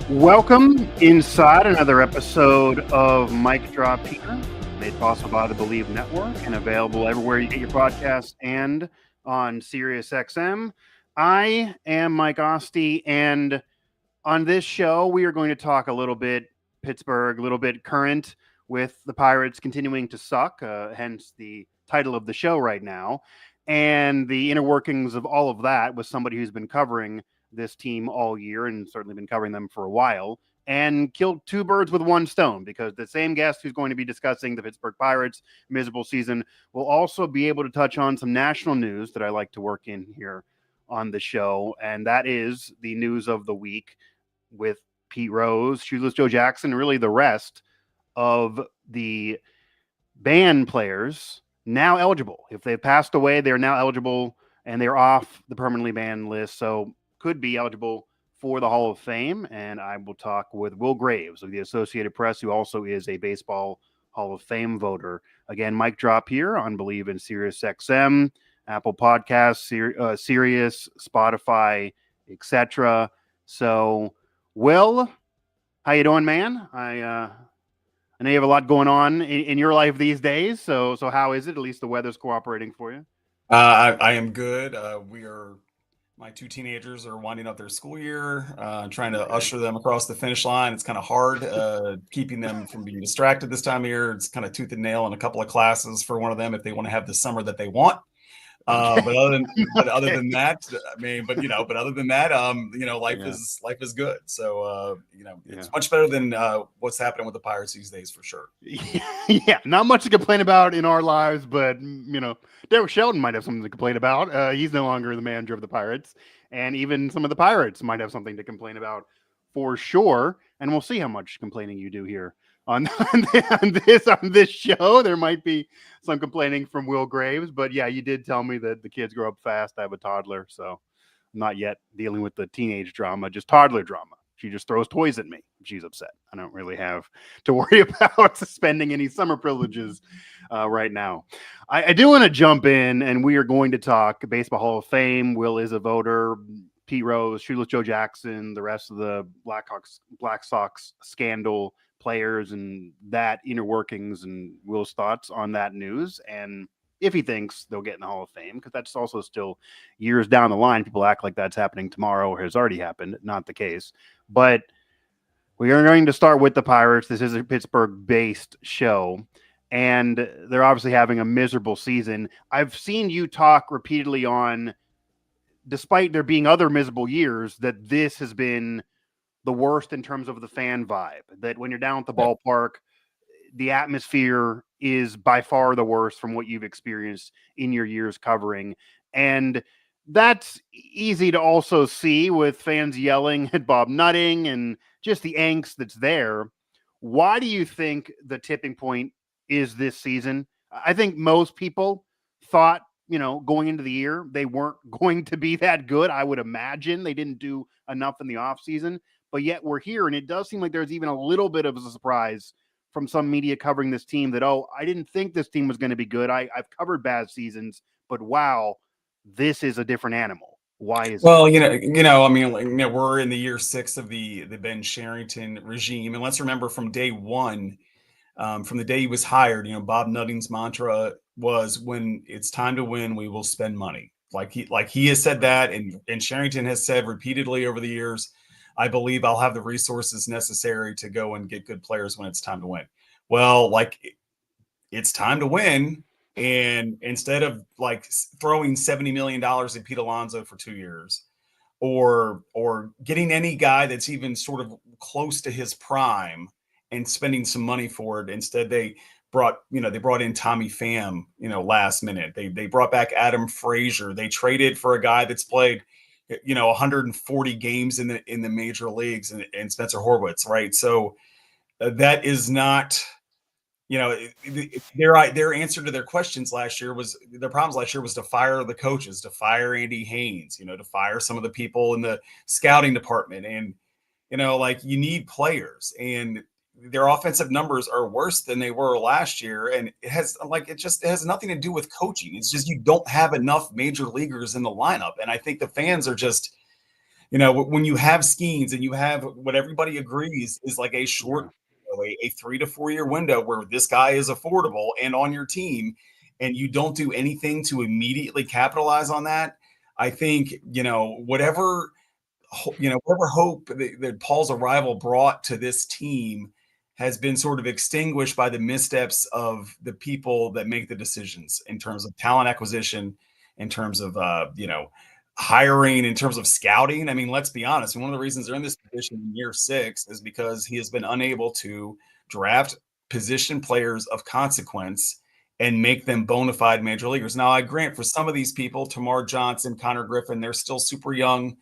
Welcome inside another episode of Mic Drop here, made possible by the Believe Network and available everywhere you get your podcasts and on SiriusXM. I am Mike Asti, and on this show, we are going to talk a little bit Pittsburgh, a little bit current with the Pirates continuing to suck, hence the title of the show right now, and the inner workings of all of that with somebody who's been covering this team all year and certainly been covering them for a while and killed two birds with one stone, because the same guest who's going to be discussing the Pittsburgh Pirates' miserable season will also be able to touch on some national news that I like to work in here on the show, and that is the news of the week with Pete Rose, Shoeless Joe Jackson, really the rest of the band players now eligible. If they've passed away, they're now eligible and they're off the permanently banned list. So could be eligible for the Hall of Fame. And I will talk with Will Graves of the Associated Press, who also is a Baseball Hall of Fame voter. Again, mic drop here on Believe in Sirius XM, Apple Podcasts, Sirius, Spotify, etc. So, Will, how you doing, man? I know you have a lot going on in your life these days. So how is it? At least the weather's cooperating for you. I am good. My two teenagers are winding up their school year, trying to usher them across the finish line. It's kind of hard keeping them from being distracted this time of year. It's kind of tooth and nail in a couple of classes for one of them if they want to have the summer that they want. But other than that, life is good. So it's much better than what's happening with the Pirates these days for sure. Yeah, not much to complain about in our lives, but Derek Shelton might have something to complain about. He's no longer the manager of the Pirates, and even some of the Pirates might have something to complain about for sure. And we'll see how much complaining you do here on this show. There might be some complaining from Will Graves, but yeah, you did tell me that the kids grow up fast. I have a toddler, so I'm not yet dealing with the teenage drama, just toddler drama. She just throws toys at me. She's upset. I don't really have to worry about suspending any summer privileges right now. I do want to jump in, and we are going to talk Baseball Hall of Fame. Will is a voter. Pete Rose, Shoeless Joe Jackson, the rest of the Black Sox scandal players, and that inner workings, and Will's thoughts on that news, and if he thinks they'll get in the Hall of Fame, because that's also still years down the line. People act like that's happening tomorrow or has already happened. Not the case. But we are going to start with the Pirates. This is a Pittsburgh-based show, and they're obviously having a miserable season. I've seen you talk repeatedly on, despite there being other miserable years, that this has been the worst in terms of the fan vibe, that when you're down at the ballpark, the atmosphere is by far the worst from what you've experienced in your years covering. And that's easy to also see with fans yelling at Bob Nutting and just the angst that's there. Why do you think the tipping point is this season? I think most people thought, going into the year, they weren't going to be that good. I would imagine they didn't do enough in the offseason, but yet we're here. And it does seem like there's even a little bit of a surprise from some media covering this team that, I didn't think this team was going to be good. I've covered bad seasons, but wow, this is a different animal. Why is Well, we're in the year 6 of the Ben Cherington regime. And let's remember from day one, from the day he was hired, Bob Nutting's mantra was, when it's time to win, we will spend money. Like he has said that, and Cherington has said repeatedly over the years, I believe I'll have the resources necessary to go and get good players when it's time to win. Well, it's time to win. And instead of throwing $70 million at Pete Alonso for 2 years, or getting any guy that's even sort of close to his prime and spending some money for it, instead they brought in Tommy Pham, last minute. They brought back Adam Frazier. They traded for a guy that's played 140 games in the major leagues, and Spencer Horwitz, right? So that is not, their answer to their questions last year was, their problems last year was to fire the coaches, to fire Andy Haynes, to fire some of the people in the scouting department. And, you need players, and their offensive numbers are worse than they were last year. And it has nothing to do with coaching. It's just, you don't have enough major leaguers in the lineup. And I think the fans are just, when you have schemes and you have what everybody agrees is like a short, a 3 to 4 year window where this guy is affordable and on your team, and you don't do anything to immediately capitalize on that, I think, whatever hope that Paul's arrival brought to this team has been sort of extinguished by the missteps of the people that make the decisions in terms of talent acquisition, in terms of, hiring, in terms of scouting. I mean, let's be honest. One of the reasons they're in this position in year 6 is because he has been unable to draft position players of consequence and make them bona fide major leaguers. Now, I grant for some of these people, Tamar Johnson, Connor Griffin, they're still super young.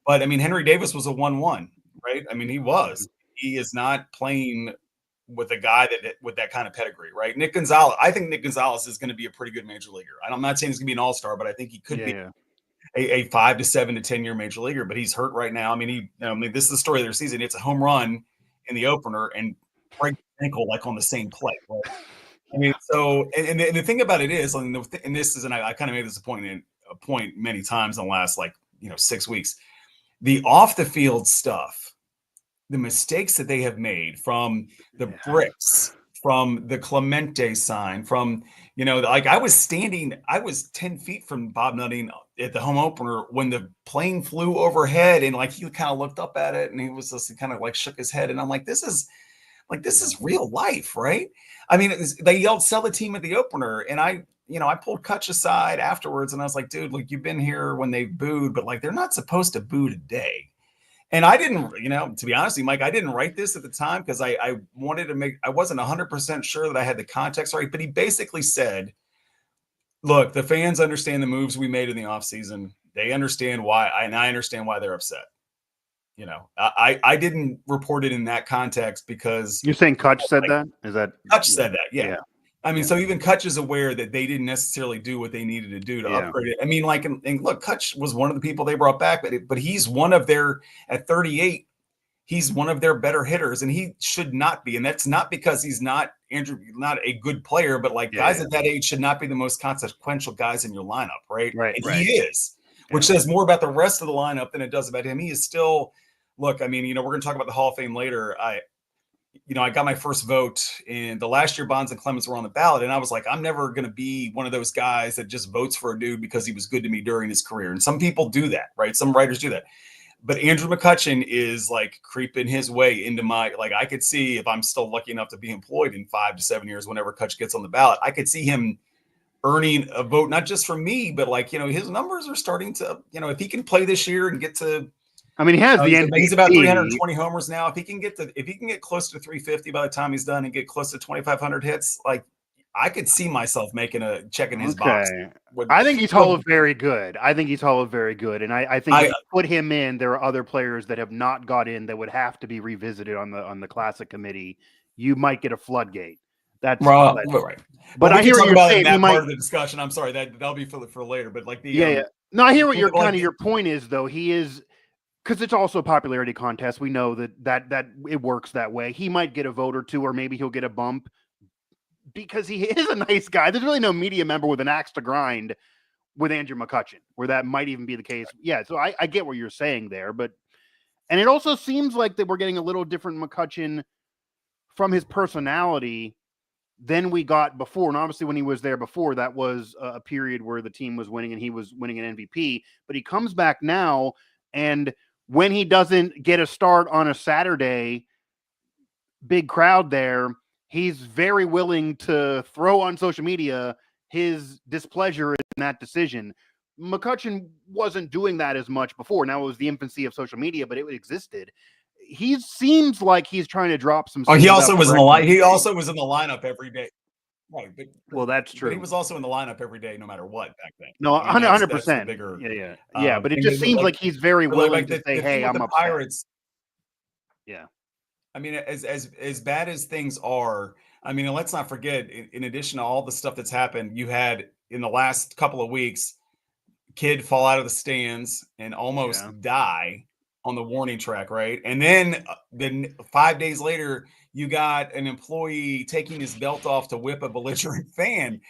But I mean, Henry Davis was a 1-1, right? I mean, he was. He is not playing with a guy with that kind of pedigree, right? Nick Gonzalez. I think Nick Gonzalez is going to be a pretty good major leaguer. I'm not saying he's going to be an all-star, but I think he could be a 5 to 7 to 10 year major leaguer. But he's hurt right now. I mean, this is the story of their season. It's a home run in the opener and break the ankle like on the same play. Right? I mean, so and the thing about it is, and this is, and I kind of made this a point many times in the last 6 weeks. The off the field stuff, the mistakes that they have made, from the bricks, from the Clemente sign, from, I was 10 feet from Bob Nutting at the home opener when the plane flew overhead, and he kind of looked up at it and he was just kind of shook his head. And I'm like, this is real life, right? I mean, they yelled, "Sell the team" at the opener. And I pulled Kutch aside afterwards and I was like, dude, you've been here when they booed, but they're not supposed to boo today. And I didn't, to be honest with you, Mike, I didn't write this at the time because I wanted to I wasn't 100% sure that I had the context right, but he basically said, look, the fans understand the moves we made in the offseason. They understand why, and I understand why they're upset. I didn't report it in that context because you're saying Kutch said that? Is that Kutch said that? Yeah. I mean, so even Kutch is aware that they didn't necessarily do what they needed to do to upgrade it. I mean, and look, Kutch was one of the people they brought back, but he's one of at 38, he's one of their better hitters, and he should not be. And that's not because he's not a good player, but guys at that age should not be the most consequential guys in your lineup, right? And he is, which says more about the rest of the lineup than it does about him. He is still, look, I mean, we're going to talk about the Hall of Fame later. I got my first vote in the last year. Bonds and Clemens were on the ballot, and I was like, I'm never going to be one of those guys that just votes for a dude because he was good to me during his career. And some people do that, right? Some writers do that. But Andrew McCutchen is creeping his way into my, I could see, if I'm still lucky enough to be employed in 5 to 7 years, whenever Kutch gets on the ballot, I could see him earning a vote, not just from me, but his numbers are starting to, if he can play this year and get to, I mean, he has the MVP. He's about 320 homers now. If he can get close to 350 by the time he's done and get close to 2,500 hits, I could see myself checking his box. I think he's Hall of very good. And I think if you put him in, there are other players that have not got in that would have to be revisited on the classic committee. You might get a floodgate. That's right. But I hear what you're saying. That part of the discussion. I'm sorry, that'll be for later. But No, I hear what your point is, though. He is. Because it's also a popularity contest. We know that it works that way. He might get a vote or two, or maybe he'll get a bump because he is a nice guy. There's really no media member with an axe to grind with Andrew McCutchen, where that might even be the case. Yeah, so I get what you're saying there, and it also seems like that we're getting a little different McCutchen from his personality than we got before. And obviously when he was there before, that was a period where the team was winning and he was winning an MVP, but he comes back now, and when he doesn't get a start on a Saturday, big crowd there, he's very willing to throw on social media his displeasure in that decision. McCutchen wasn't doing that as much before. Now it was the infancy of social media, but it existed. He seems like he's trying to drop some. He also was in the lineup every day. Right, well, that's true. But he was also in the lineup every day, no matter what, back then. No, 100%. Yeah. But it just seems like he's very willing to say, "Hey, I'm upset." Pirates. Yeah, I mean, as bad as things are, I mean, let's not forget. In addition to all the stuff that's happened, you had in the last couple of weeks, kid fall out of the stands and almost die on the warning track, right? And then 5 days later, you got an employee taking his belt off to whip a belligerent fan.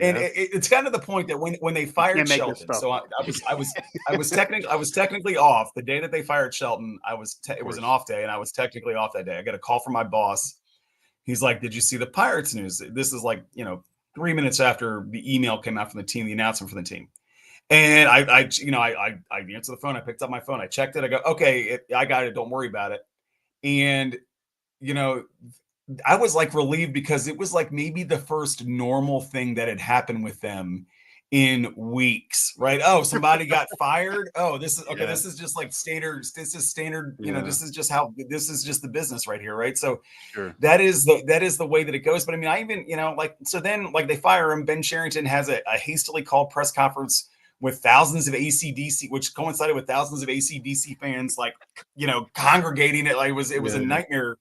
And Yeah. it's kind of the point that when they You fired can't make this Shelton, stuff so up. I was technically off the day that they fired Shelton. Of It was an course. off day, and I was technically off that day. I got a call from my boss. He's like, "Did you see the Pirates news?" This is like 3 minutes after the email came out from the team, the announcement from the team. And I answered the phone. I picked up my phone. I checked it. I go, okay, I got it. Don't worry about it. And you know, I was like relieved because it was like maybe the first normal thing that had happened with them in weeks, right? Oh, somebody got fired. Oh, this is okay. Yeah. This is just like standard. This is standard. Yeah. This is just the business right here, right? So Sure. that is the way that it goes. But I mean, I even so then like they fire him. Ben Sherrington has a hastily called press conference with thousands of ACDC, which coincided with thousands of ACDC fans, like congregating it. Like it was a Yeah. nightmare. Yeah.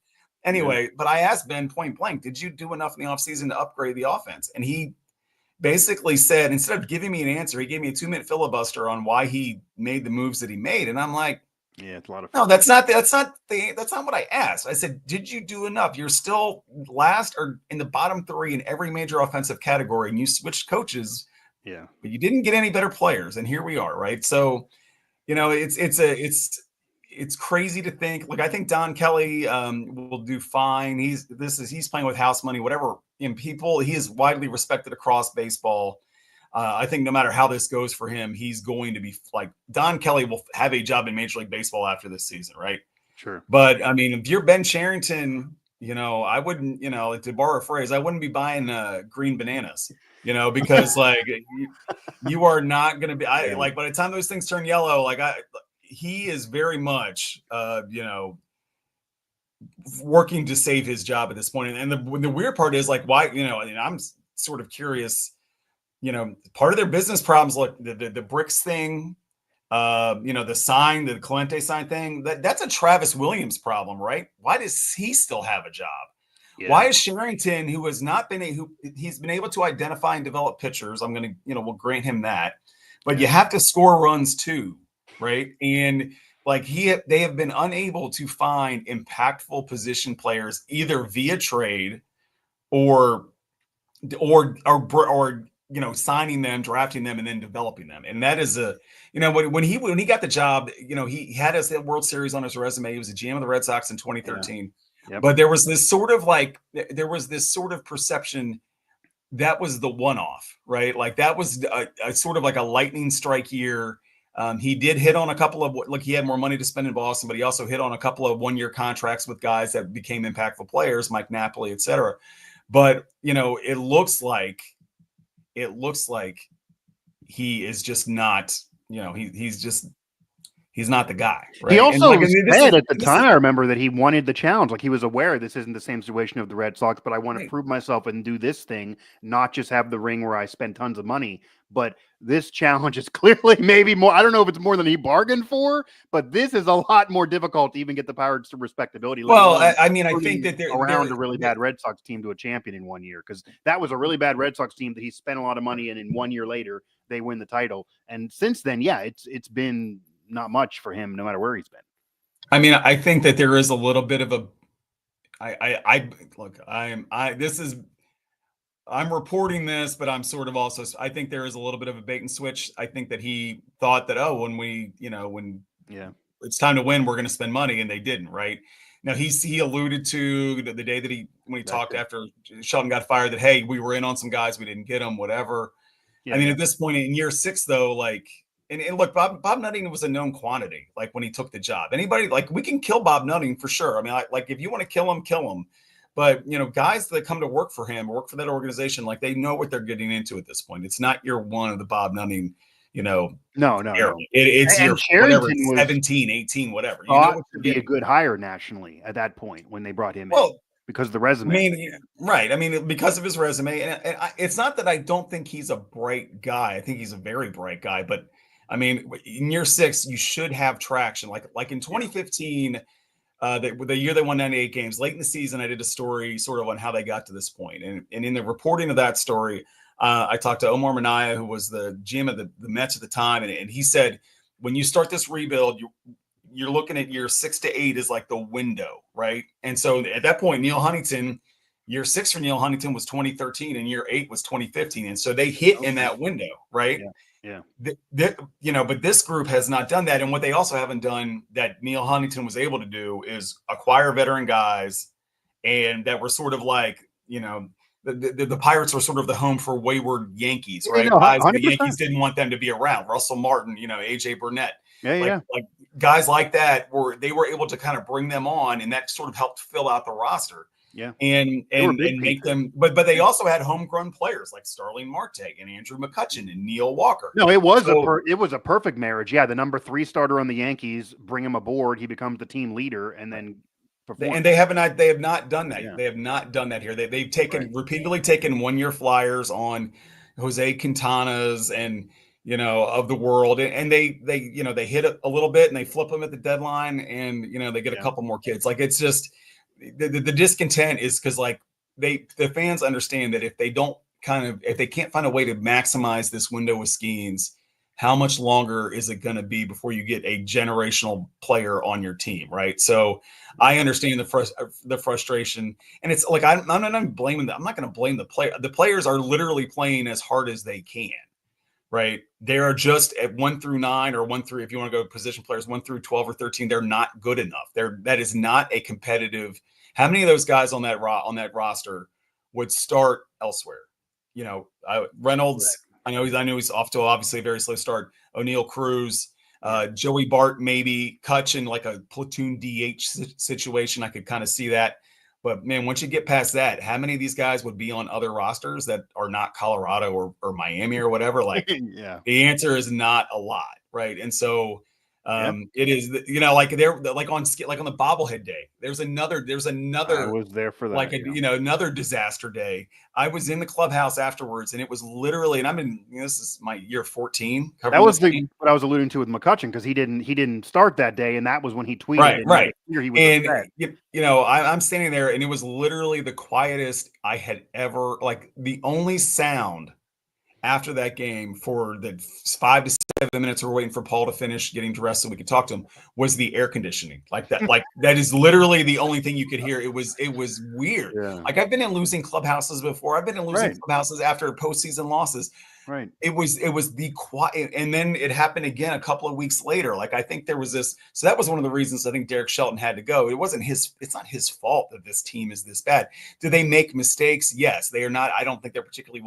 Anyway, but I asked Ben point blank, did you do enough in the offseason to upgrade the offense? And he basically said, instead of giving me an answer, he gave me a 2-minute filibuster on why he made the moves that he made. And I'm like, Yeah. It's a lot of no, that's not what I asked. I said, did you do enough? You're still last or in the bottom 3 in every major offensive category, and you switched coaches, yeah. but you didn't get any better players. And here we are, right? So, it's crazy to think. Like I think Don Kelly will do fine. He's playing with house money, whatever. In people, he is widely respected across baseball. I think no matter how this goes for him, he's going to be like Don Kelly will have a job in Major League Baseball after this season, right? Sure. But I mean, if you're Ben Sherrington, I wouldn't, to borrow a phrase, I wouldn't be buying green bananas, because like you are not going to be. Yeah. Like by the time those things turn yellow, he is very much, working to save his job at this point. And the weird part is like, why, I'm sort of curious, part of their business problems, like the bricks thing, the sign, the Clemente sign thing, that's a Travis Williams problem, right? Why does he still have a job? Yeah. Why is Sherrington, who has not been he's been able to identify and develop pitchers? I'm going to, we'll grant him that, but you have to score runs too, right? And like they have been unable to find impactful position players either via trade or signing them, drafting them, and then developing them. And that is when he got the job, he had a World Series on his resume. He was a GM of the Red Sox in 2013. Yeah. Yep. But there was this sort of perception that was the one-off, right? Like that was a sort of like a lightning strike year. He did hit on a couple of, like he had more money to spend in Boston, but he also hit on a couple of 1-year contracts with guys that became impactful players, Mike Napoli, et cetera. But, it looks like he is just not, he's not the guy. Right? He also said at the time, I remember, that he wanted the challenge. Like he was aware this isn't the same situation of the Red Sox, but I want to prove myself and do this thing, not just have the ring where I spend tons of money. But this challenge is clearly maybe more. I don't know if it's more than he bargained for, but this is a lot more difficult to even get the Pirates to respectability. Well, I think that they're around a really bad Red Sox team to a champion in 1 year, because that was a really bad Red Sox team that he spent a lot of money in 1 year later they win the title. And since then, yeah, it's been not much for him, no matter where he's been. I mean, I think that there is a little bit of I'm reporting this, but I'm sort of also, I think there is a little bit of a bait and switch. I think that he thought that, when it's time to win, we're going to spend money, and they didn't, right? Now he alluded to the day that when he talked after Shelton got fired that, hey, we were in on some guys, we didn't get them, whatever. Yeah, I mean, at this point in year 6 though, like, and look, Bob Nutting was a known quantity. Like when he took the job, anybody, like, we can kill Bob Nutting for sure. I mean, like if you want to kill him. But guys that come to work for him, work for that organization, like they know what they're getting into at this point. It's not year 1 of the Bob Nutting, No. It's year whatever, 17, 18, whatever. You know what to be a good hire nationally at that point when they brought him in. Because of the resume. I mean, right. I mean, because of his resume. And it's not that I don't think he's a bright guy. I think he's a very bright guy. But, I mean, in year 6, you should have traction. Like in 2015, the year they won 98 games, late in the season, I did a story sort of on how they got to this point. And in the reporting of that story, I talked to Omar Minaya, who was the GM of the Mets at the time. And he said, when you start this rebuild, you're looking at year 6 to 8 is like the window, right? And so at that point, Neil Huntington Year 6 for Neil Huntington was 2013, and year 8 was 2015, and so they hit in that window, right? Yeah. But this group has not done that, and what they also haven't done that Neil Huntington was able to do is acquire veteran guys, and that were sort of like, the Pirates were sort of the home for wayward Yankees, right? Guys, the 100%. Yankees didn't want them to be around. Russell Martin, AJ Burnett, Yeah. like guys like that they were able to kind of bring them on, and that sort of helped fill out the roster. Yeah. And make them, but they also had homegrown players like Starling Marte and Andrew McCutchen and Neil Walker. No, it was a perfect marriage. Yeah, the number 3 starter on the Yankees, bring him aboard, he becomes the team leader, and then perform. And they have not done that. Yeah. They have not done that here. They've repeatedly taken 1-year flyers on Jose Quintana's and of the world, and they hit it a little bit and they flip them at the deadline, and they get a couple more kids. Like, it's just the discontent is because the fans understand that if they can't find a way to maximize this window with Skeens, how much longer is it going to be before you get a generational player on your team, right? So I understand the frustration, and it's like I'm not blaming them. I'm not going to blame the player. The players are literally playing as hard as they can, right? They are just at 1 through 9 or 1 through, if you want to go position players, 1 through 12 or 13. They're not good enough. That is not a competitive. How many of those guys on that roster would start elsewhere? Reynolds. Right. I know he's off to obviously a very slow start. O'Neal Cruz, Joey Bart, maybe Kutch, like a platoon DH situation. I could kind of see that. But man, once you get past that, how many of these guys would be on other rosters that are not Colorado or Miami or whatever? Like, The answer is not a lot, right? And so it is, like they're like on the bobblehead day. There's another. I was there for that. Another disaster day. I was in the clubhouse afterwards, and it was literally. And this is my year 14. That was what I was alluding to with McCutchen, because he didn't start that day, and that was when he tweeted. Right. He was upset. I'm standing there, and it was literally the quietest I had ever. Like, the only sound after that game for the 5 to 7 minutes we're waiting for Paul to finish getting dressed so we could talk to him was the air conditioning. Like that, that is literally the only thing you could hear. It was weird. Yeah. Like, I've been in losing clubhouses before. I've been in losing clubhouses after postseason losses. Right. It was the quiet, and then it happened again a couple of weeks later. Like, I think there was this. So that was one of the reasons I think Derek Shelton had to go. It's not his fault that this team is this bad. Do they make mistakes? Yes, they are not. I don't think they're particularly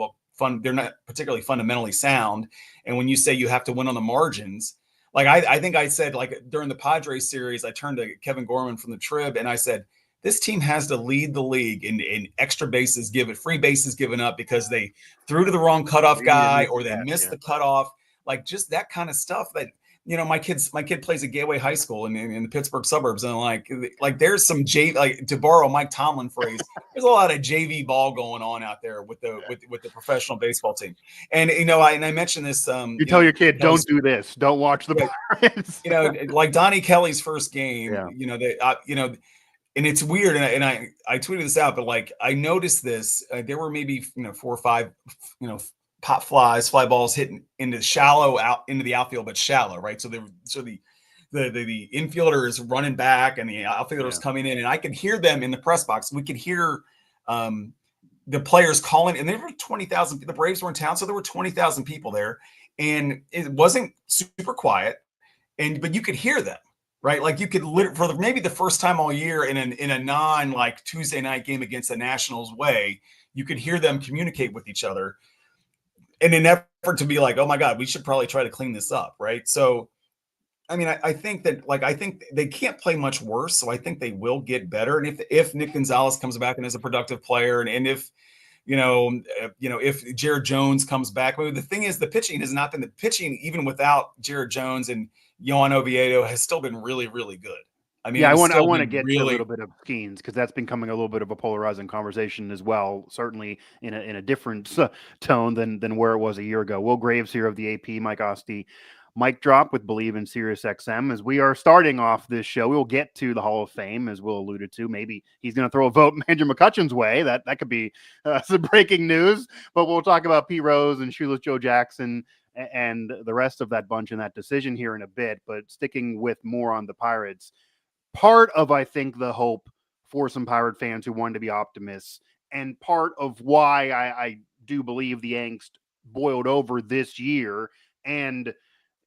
they're not particularly fundamentally sound. And when you say you have to win on the margins, like I think I said, like, during the Padres series, I turned to Kevin Gorman from the Trib and I said, this team has to lead the league in extra bases free bases given up because they threw to the wrong cutoff guy or they missed the cutoff. Like, just that kind of stuff that, my kid plays at Gateway High School in the Pittsburgh suburbs, and like there's some to borrow Mike Tomlin phrase, there's a lot of JV ball going on out there with the professional baseball team. And I mentioned this. You tell your kid, don't do this, don't watch the Pirates. Like Donnie Kelly's first game. And it's weird, and I tweeted this out, but like, I noticed this. There were maybe 4 or 5 pop fly balls hitting into the outfield, but shallow, right? So the infielder is running back and the outfielder is coming in, and I could hear them in the press box. We could hear the players calling, and there were 20,000. The Braves were in town, so there were 20,000 people there, and it wasn't super quiet, but you could hear them, right? Like, you could for maybe the first time all year in a non like Tuesday night game against the Nationals way, you could hear them communicate with each other. In an effort to be like, oh my God, we should probably try to clean this up, right? So, I mean, I think that, like, I think they can't play much worse, so I think they will get better. And if Nick Gonzalez comes back and is a productive player, and if if Jared Jones comes back, I mean, the thing is, the pitching has not been the pitching even without Jared Jones and Yohan Oviedo has still been really, really good. I mean, I want to get to a little bit of Skeens, because that's becoming a little bit of a polarizing conversation as well. Certainly in a different tone than where it was a year ago. Will Graves here of the AP, Mike Asti, mic drop with Believe in Sirius XM. As we are starting off this show, we will get to the Hall of Fame, as Will alluded to. Maybe he's going to throw a vote Andrew McCutchen's way. That could be some breaking news. But we'll talk about Pete Rose and Shoeless Joe Jackson and the rest of that bunch in that decision here in a bit. But sticking with more on the Pirates. Part of, I think, the hope for some Pirate fans who wanted to be optimists And part of why I do believe the angst boiled over this year, and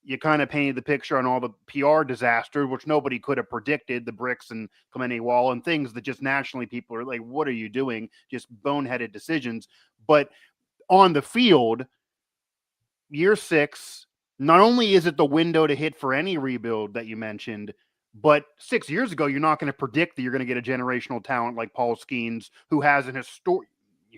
you kind of painted the picture on all the PR disaster, which nobody could have predicted, the bricks and Clemente wall and things that just nationally people are like, what are you doing? Just boneheaded decisions. But on the field, year 6, not only is it the window to hit for any rebuild that you mentioned, but 6 years ago, you're not going to predict that you're going to get a generational talent like Paul Skeens, who has an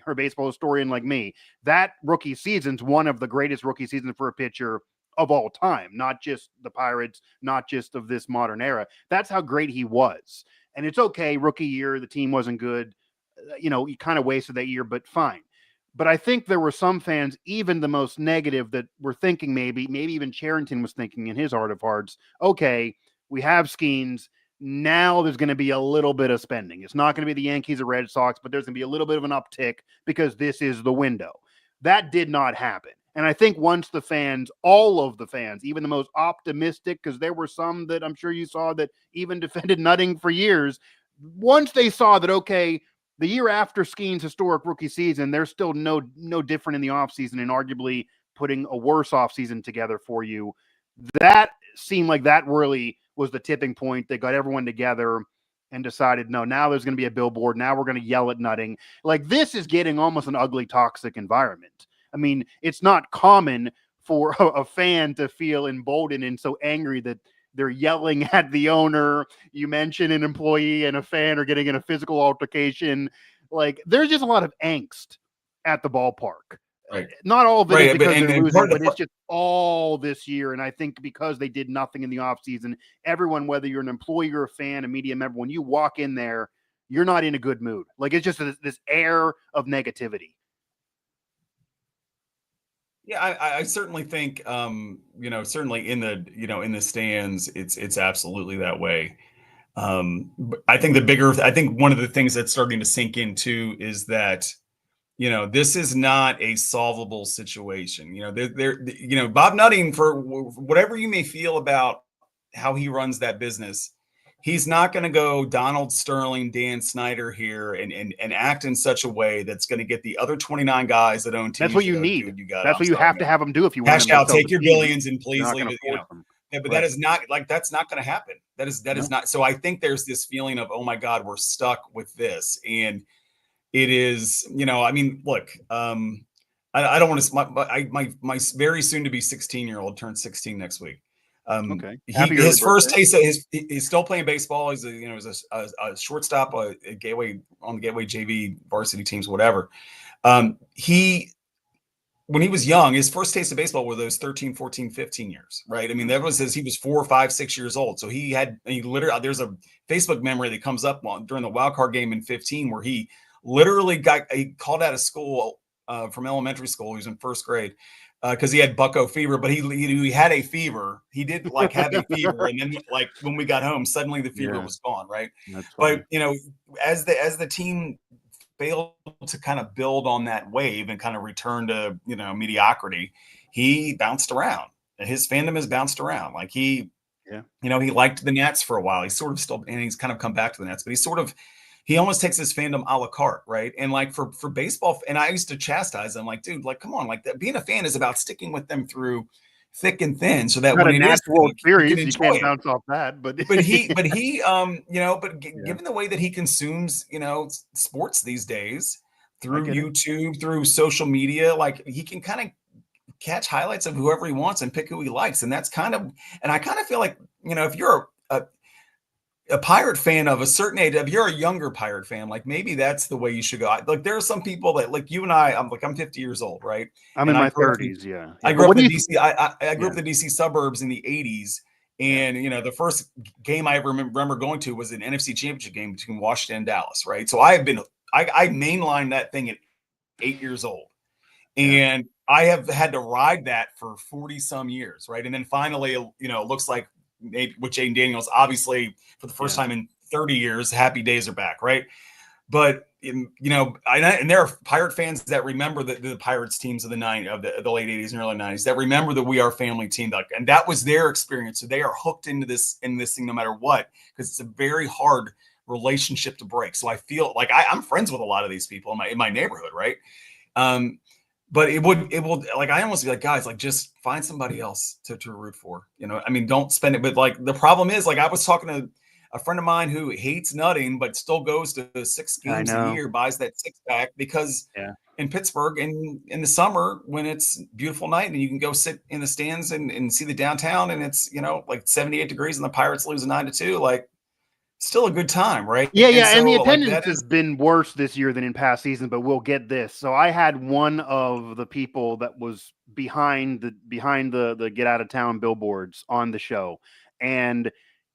her baseball historian like me. That rookie season's one of the greatest rookie seasons for a pitcher of all time, not just the Pirates, not just of this modern era. That's how great he was. And it's okay, rookie year, the team wasn't good. You kind of wasted that year, but fine. But I think there were some fans, even the most negative, that were thinking maybe even Cherington was thinking in his heart of hearts, okay, we have Skeens. Now there's going to be a little bit of spending. It's not going to be the Yankees or Red Sox, but there's going to be a little bit of an uptick because this is the window. That did not happen. And I think once the fans, all of the fans, even the most optimistic, because there were some that I'm sure you saw that even defended Nutting for years, once they saw that, okay, the year after Skeen's historic rookie season, there's still no different in the offseason and arguably putting a worse offseason together for you. That seemed like that really was the tipping point that got everyone together and decided, no, now there's going to be a billboard. Now we're going to yell at Nutting. Like, this is getting almost an ugly, toxic environment. I mean, it's not common for a fan to feel emboldened and so angry that they're yelling at the owner. You mentioned an employee and a fan are getting in a physical altercation. Like, there's just a lot of angst at the ballpark. Right. Not all of it is because and they're losing, but the it's just all this year. And I think because they did nothing in the offseason, everyone, whether you're an employee or a fan, a media member, when you walk in there, you're not in a good mood. Like, it's just this air of negativity. Yeah, I certainly think, certainly in the stands, it's absolutely that way. But I think one of the things that's starting to sink in too is that, this is not a solvable situation. Bob Nutting, for whatever you may feel about how he runs that business, he's not going to go Donald Sterling, Dan Snyder here and act in such a way that's going to get the other 29 guys that own teams. That's what you need. That's what you have to have them do if you want cash out, take your billions, and please leave it. Yeah, but that is not that's not going to happen. That is not. So I think there's this feeling of, oh my God, we're stuck with this, and it is. I mean, look. I don't want to. My very soon to be 16-year-old turns 16 next week. Okay. His first taste of he's still playing baseball. He's a shortstop, a Gateway on the Gateway JV varsity teams, whatever. When he was young, his first taste of baseball were those 13, 14, 15 years, right? I mean, that was as he was 4, 5, 6 years old. So he literally, there's a Facebook memory that comes up during the wild card game in 15 where he literally he called out of school from elementary school. He was in first grade. Because he had bucko fever, but he had a fever. He did have a fever, and then when we got home, suddenly the fever was gone, right? But as the team failed to kind of build on that wave and kind of return to mediocrity, he bounced around. And his fandom has bounced around. Like he liked the Nets for a while. He's sort of still, and he's kind of come back to the Nets, but he almost takes his fandom a la carte, right? And for baseball, and I used to chastise them, dude, come on, being a fan is about sticking with them through thick and thin, so that when it is World Series, you can't bounce off that. But given the way that he consumes, sports these days through YouTube, through social media, he can kind of catch highlights of whoever he wants and pick who he likes, and I kind of feel like if you're a Pirate fan of a certain age, if you're a younger Pirate fan, maybe that's the way you should go. There are some people that you and I'm 50 years old, right? I'm in my 30s. Yeah. I grew up in DC. I grew up in the DC suburbs in the 80s. And, the first game I ever remember going to was an NFC championship game between Washington and Dallas. Right. So I mainlined that thing at 8 years old. And I have had to ride that for 40 some years. Right. And then finally, it looks like, maybe with Jaden Daniels, obviously for the first time in 30 years, happy days are back, right? But and there are Pirate fans that remember the Pirates teams of the late 80s and early 90s that remember the We Are Family team, and that was their experience. So they are hooked into this thing no matter what, because it's a very hard relationship to break. So I feel like I'm friends with a lot of these people in my neighborhood, right? But it will like, I almost be like, guys, like just find somebody else to root for. I mean, don't spend it. But like the problem is, like I was talking to a friend of mine who hates nutting, but still goes to 6 games a year, buys that 6-pack because in Pittsburgh in the summer when it's beautiful night and you can go sit in the stands and see the downtown and it's, like 78 degrees and the Pirates lose 9-2, like still a good time, right? Yeah, And and the so, like, attendance has been worse this year than in past seasons, but we'll get this. So I had one of the people that was behind the get out of town billboards on the show, and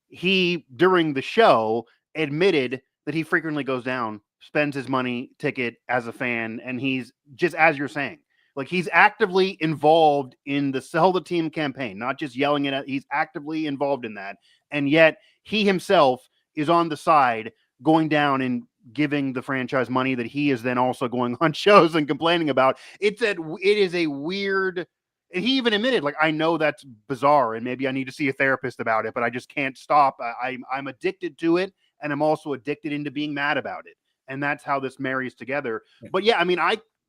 he during the show admitted that he frequently goes down, spends his money ticket as a fan, and he's just, as you're saying, like he's actively involved in the sell the team campaign, not just yelling it at. He's actively involved in that, and yet he himself is on the side going down and giving the franchise money that he is then also going on shows and complaining about. It is a weird, and he even admitted, like, I know that's bizarre and maybe I need to see a therapist about it, but I just can't stop. I'm addicted to it, and I'm also addicted into being mad about it. And that's how this marries together. But yeah, I mean,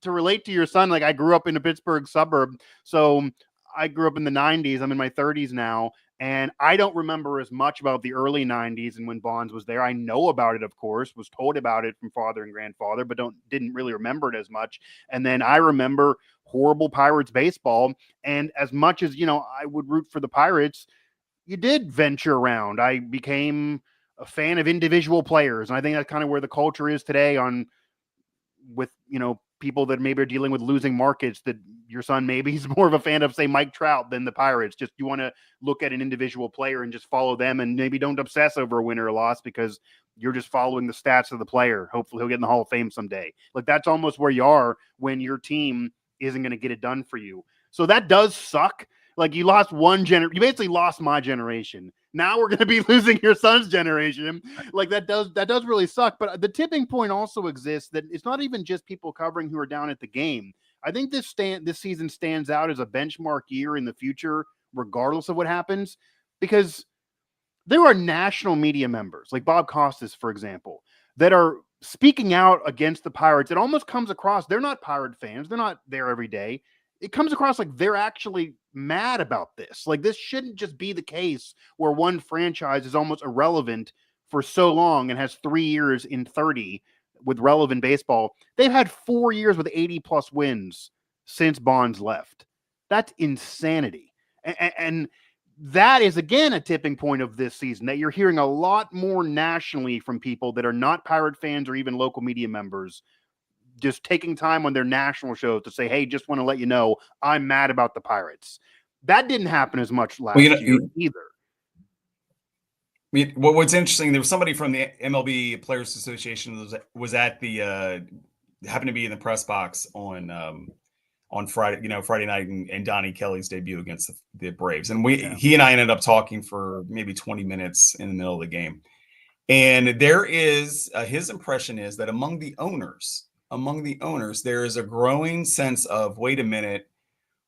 to relate to your son, like I grew up in a Pittsburgh suburb. So I grew up in the 90s. I'm in my 30s now. And I don't remember as much about the early 90s and when Bonds was there. I know about it, of course, was told about it from father and grandfather, but didn't really remember it as much. And then I remember horrible Pirates baseball. And as much as, I would root for the Pirates, you did venture around. I became a fan of individual players. And I think that's kind of where the culture is today with people that maybe are dealing with losing markets, that your son maybe he's more of a fan of, say, Mike Trout than the Pirates. Just you want to look at an individual player and just follow them, and maybe don't obsess over a win or a loss because you're just following the stats of the player. Hopefully he'll get in the Hall of Fame someday. Like that's almost where you are when your team isn't going to get it done for you. So that does suck. Like you lost you basically lost my generation. Now we're going to be losing your son's generation. Like that does really suck. But the tipping point also exists that it's not even just people covering who are down at the game. I think this season stands out as a benchmark year in the future, regardless of what happens, because there are national media members like Bob Costas, for example, that are speaking out against the Pirates. It almost comes across, they're not Pirate fans. They're not there every day. It comes across like they're actually mad about this. Like this shouldn't just be the case where one franchise is almost irrelevant for so long and has 3 years in 30 with relevant baseball. They've had 4 years with 80 plus wins since Bonds left. That's insanity. And that is, again, a tipping point of this season, that you're hearing a lot more nationally from people that are not Pirate fans or even local media members, just taking time on their national shows to say, hey, just want to let you know, I'm mad about the Pirates. That didn't happen as much last year either. What's interesting, there was somebody from the MLB Players Association was at the happened to be in the press box on Friday, Friday night, and Donnie Kelly's debut against the Braves. And he and I ended up talking for maybe 20 minutes in the middle of the game. And there is his impression is that among the owners, there is a growing sense of, wait a minute,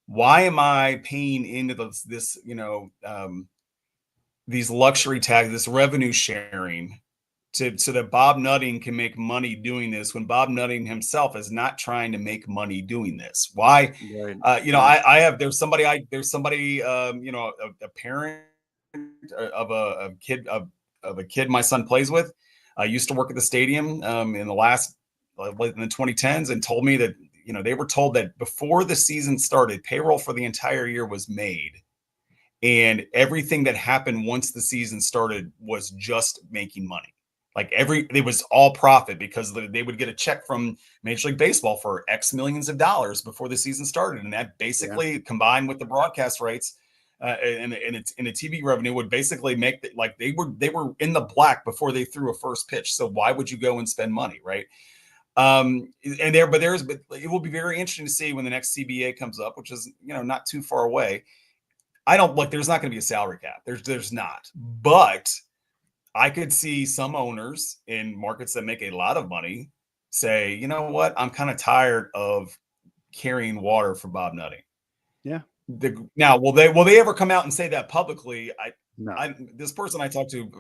why am I paying into this, these luxury tags, this revenue sharing, so that Bob Nutting can make money doing this, when Bob Nutting himself is not trying to make money doing this? Why? Right. There's somebody, a parent of a kid my son plays with. I used to work at the stadium in the 2010s, and told me that, they were told that before the season started, payroll for the entire year was made. And everything that happened once the season started was just making money. Like it was all profit, because they would get a check from Major League Baseball for X millions of dollars before the season started. And that basically combined with the broadcast rights and the TV revenue would basically make they were in the black before they threw a first pitch. So why would you go and spend money? Right. But it will be very interesting to see when the next CBA comes up, which is, not too far away. There's not going to be a salary cap. There's not, but I could see some owners in markets that make a lot of money say, you know what, I'm kind of tired of carrying water for Bob Nutting. Yeah. Now, will they ever come out and say that publicly? No. This person I talked to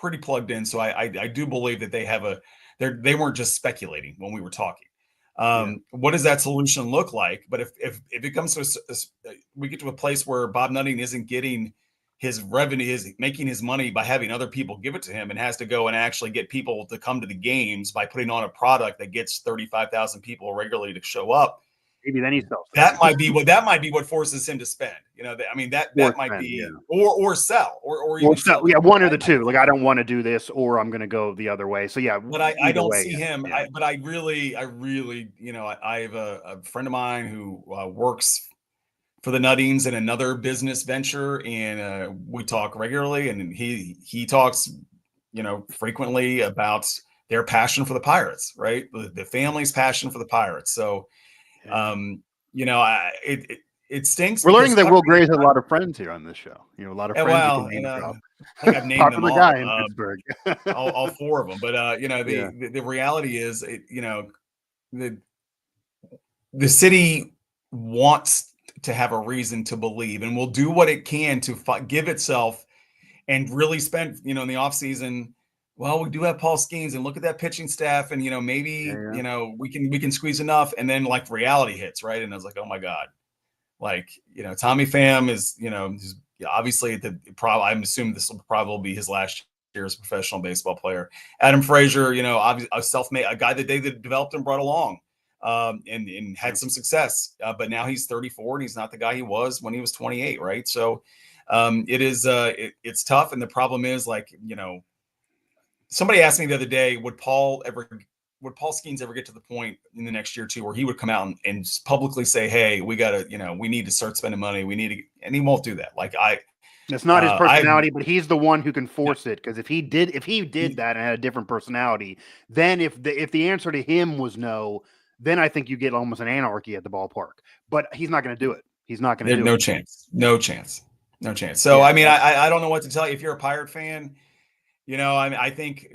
pretty plugged in. So I do believe that they weren't just speculating when we were talking. What does that solution look like? But if it comes to we get to a place where Bob Nutting isn't getting his revenue, is making his money by having other people give it to him, and has to go and actually get people to come to the games by putting on a product that gets 35,000 people regularly to show up. Maybe then he sells. That might be what forces him to spend. I mean, that might be, or sell, or even sell. Yeah, one or the two. Like, I don't want to do this, or I'm going to go the other way. So yeah, but I don't see him. Yeah. But I really, I have a friend of mine who works for the Nuttings in another business venture, and we talk regularly, and he talks, frequently about their passion for the Pirates, right? The family's passion for the Pirates. So, it stinks. We're learning that Will Gray's had a lot of friends here on this show. A lot of friends. Well, I think I've named them all. Guy in Pittsburgh. all four of them. But the reality is, the city wants to have a reason to believe, and will do what it can to give itself and really spend, in the offseason. Well, we do have Paul Skeens, and look at that pitching staff, and maybe we can squeeze enough, and then like reality hits, right? And I was like, oh my god, like Tommy Pham is obviously I'm assuming this will probably be his last year as a professional baseball player. Adam Frazier, obviously a self-made, a guy that they developed and brought along, and had some success, but now he's 34 and he's not the guy he was when he was 28, right? So it's tough, and the problem is, like, somebody asked me the other day, would Paul Skeens ever get to the point in the next year or two where he would come out and publicly say, hey, we gotta, we need to start spending money. And he won't do that. Like, it's not his personality, but he's the one who can force it. Because if he did that and had a different personality, then if the answer to him was no, then I think you get almost an anarchy at the ballpark. But he's not going to do it. He's not going to do it. No chance. So, yeah. I mean, I don't know what to tell you. If you're a Pirate fan, I think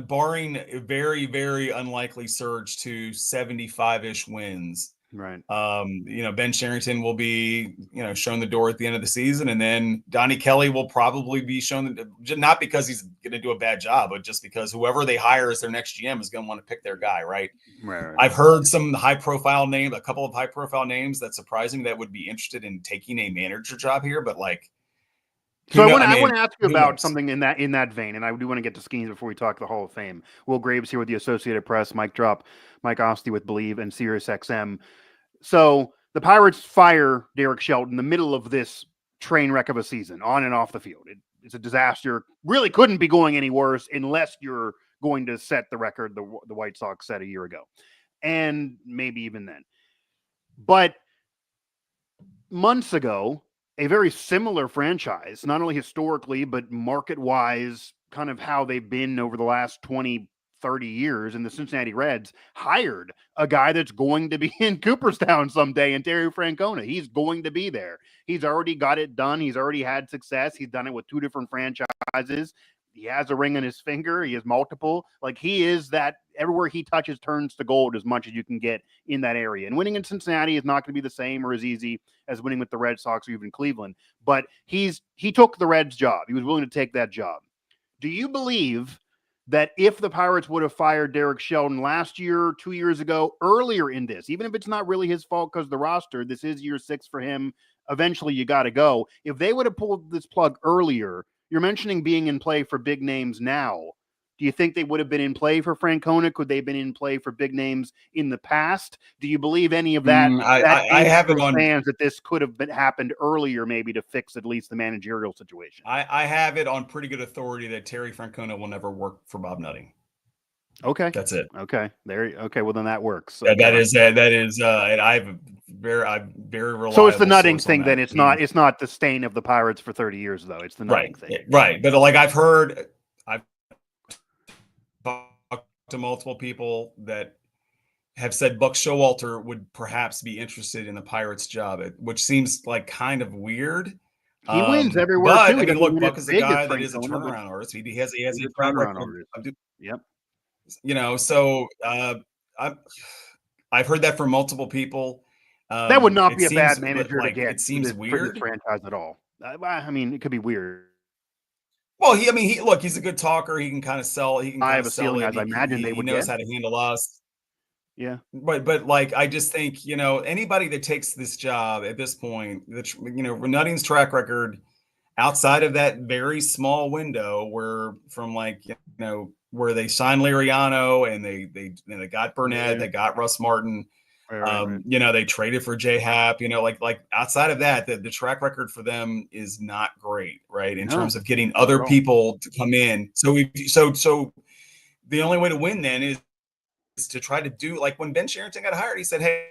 barring a very, very unlikely surge to 75-ish wins, right? Ben Cherington will be, shown the door at the end of the season, and then Donnie Kelly will probably be shown, not because he's going to do a bad job, but just because whoever they hire as their next GM is going to want to pick their guy, right? Right. I've heard a couple of high-profile names that surprising that would be interested in taking a manager job here, but like. So I want to ask you about something in that vein, and I do want to get to Skeens before we talk the Hall of Fame. Will Graves here with the Associated Press, Mike Asti with Believe, and SiriusXM. So the Pirates fire Derek Shelton in the middle of this train wreck of a season, on and off the field. It's a disaster. Really couldn't be going any worse unless you're going to set the record the White Sox set a year ago, and maybe even then. But months ago, a very similar franchise, not only historically, but market-wise, kind of how they've been over the last 20, 30 years, and the Cincinnati Reds hired a guy that's going to be in Cooperstown someday, and Terry Francona. He's going to be there. He's already got it done. He's already had success. He's done it with 2 different franchises. He has a ring on his finger. He has multiple. Like, he is that everywhere he touches turns to gold as much as you can get in that area. And winning in Cincinnati is not going to be the same or as easy as winning with the Red Sox or even Cleveland. But he took the Reds' job. He was willing to take that job. Do you believe that if the Pirates would have fired Derek Shelton last year, 2 years ago, earlier in this, even if it's not really his fault because the roster, this is year 6 for him, eventually you got to go. If they would have pulled this plug earlier, you're mentioning being in play for big names now. Do you think they would have been in play for Francona? Could they have been in play for big names in the past? Do you believe any of that? I have it on fans that this could have happened earlier, maybe to fix at least the managerial situation. I have it on pretty good authority that Terry Francona will never work for Bob Nutting. Okay, that's it. Okay, okay. Well, then that works. That is. And I'm very reliable. So it's the Nutting thing. Then it's not the stain of the Pirates for 30 years, though. It's the Nutting thing, right? But like I've talked to multiple people that have said Buck Showalter would perhaps be interested in the Pirates job, which seems like kind of weird. He wins everywhere. But too. I mean, look, Buck is a guy that is a turnaround artist. He has a turnaround artist. Yep. So I've heard that from multiple people. That would not be a bad manager to get. It seems weird for this franchise at all. I mean, it could be weird. Well, look, he's a good talker. He can kind of sell. He can I kind have of a sell ceiling it. as I imagine they He would knows get. how to handle us. Yeah. But like, I just think, anybody that takes this job at this point, Nutting's track record outside of that very small window where from like, where they signed Liriano and they got Burnett, Yeah. they got Russ Martin. Right. They traded for J Hap, like outside of that, the track record for them is not great, right? In No, terms of getting not at other all. people to come in. So the only way to win then is to try to do like when Ben Sherrington got hired, he said, hey,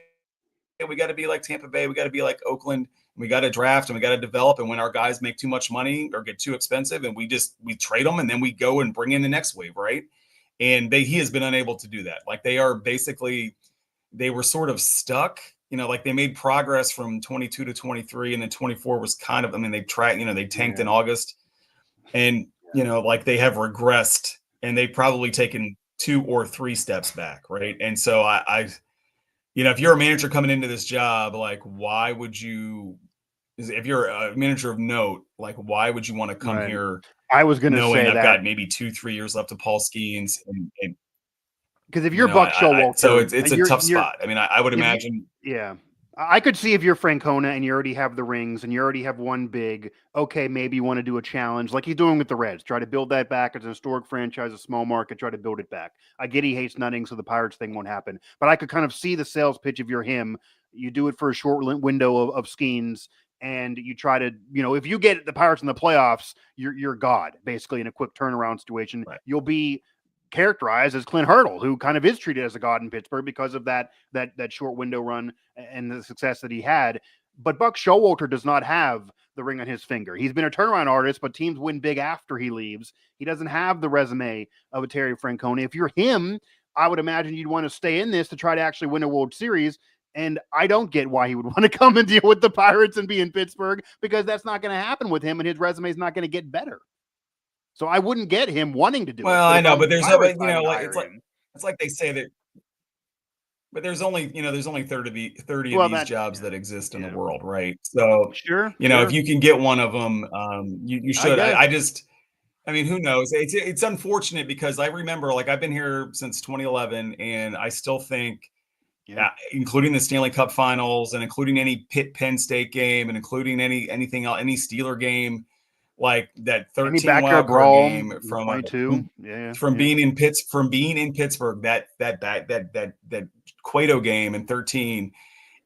we got to be like Tampa Bay, we got to be like Oakland, we got to draft and we got to develop. And when our guys make too much money or get too expensive, and we trade them and then we go and bring in the next wave, right? And he has been unable to do that. Like they were sort of stuck. Like they made progress from 22 to 23, and then 24 was kind of, they tanked in August, and like they have regressed, and they've probably taken 2 or 3 steps back, right? And so I if you're a manager coming into this job, like why would you? If you're a manager of note, like why would you want to come Right. here I was going to knowing say I've that got maybe 2-3 years left of Paul Skeens, and because if you're Buck so Showalter, it's a tough spot. I mean, I would if you, imagine. yeah, I could see if you're Francona and you already have the rings and you already have one big, okay, maybe you want to do a challenge like he's doing with the Reds, try to build that back as an historic franchise, a small market, try to build it back. I get he hates Nutting, so the Pirates thing won't happen, but I could kind of see the sales pitch if you're him. You do it for a short window of Skeens, and you try to, if you get the Pirates in the playoffs, you're God basically in a quick turnaround situation. Right. You'll be characterized as Clint Hurdle, who kind of is treated as a god in Pittsburgh because of that short window run and the success that he had. But Buck Showalter does not have the ring on his finger. He's been a turnaround artist, but teams win big after he leaves. He doesn't have the resume of a Terry Francona. If you're him, I would imagine you'd want to stay in this to try to actually win a World Series. And I don't get why he would want to come and deal with the Pirates and be in Pittsburgh, because that's not going to happen with him, and his resume is not going to get better. So I wouldn't get him wanting to do it. Well, I know, but there's no, like it's like they say that, but there's only 30 of these jobs that exist in the world, right? So sure, if you can get one of them, you should. I mean, who knows? It's unfortunate because I remember, like, I've been here since 2011, and I still think, including the Stanley Cup Finals and including any Penn State game and including anything else, any Steeler game, like that 13 wild card game from being in Pittsburgh, that Cueto game in 13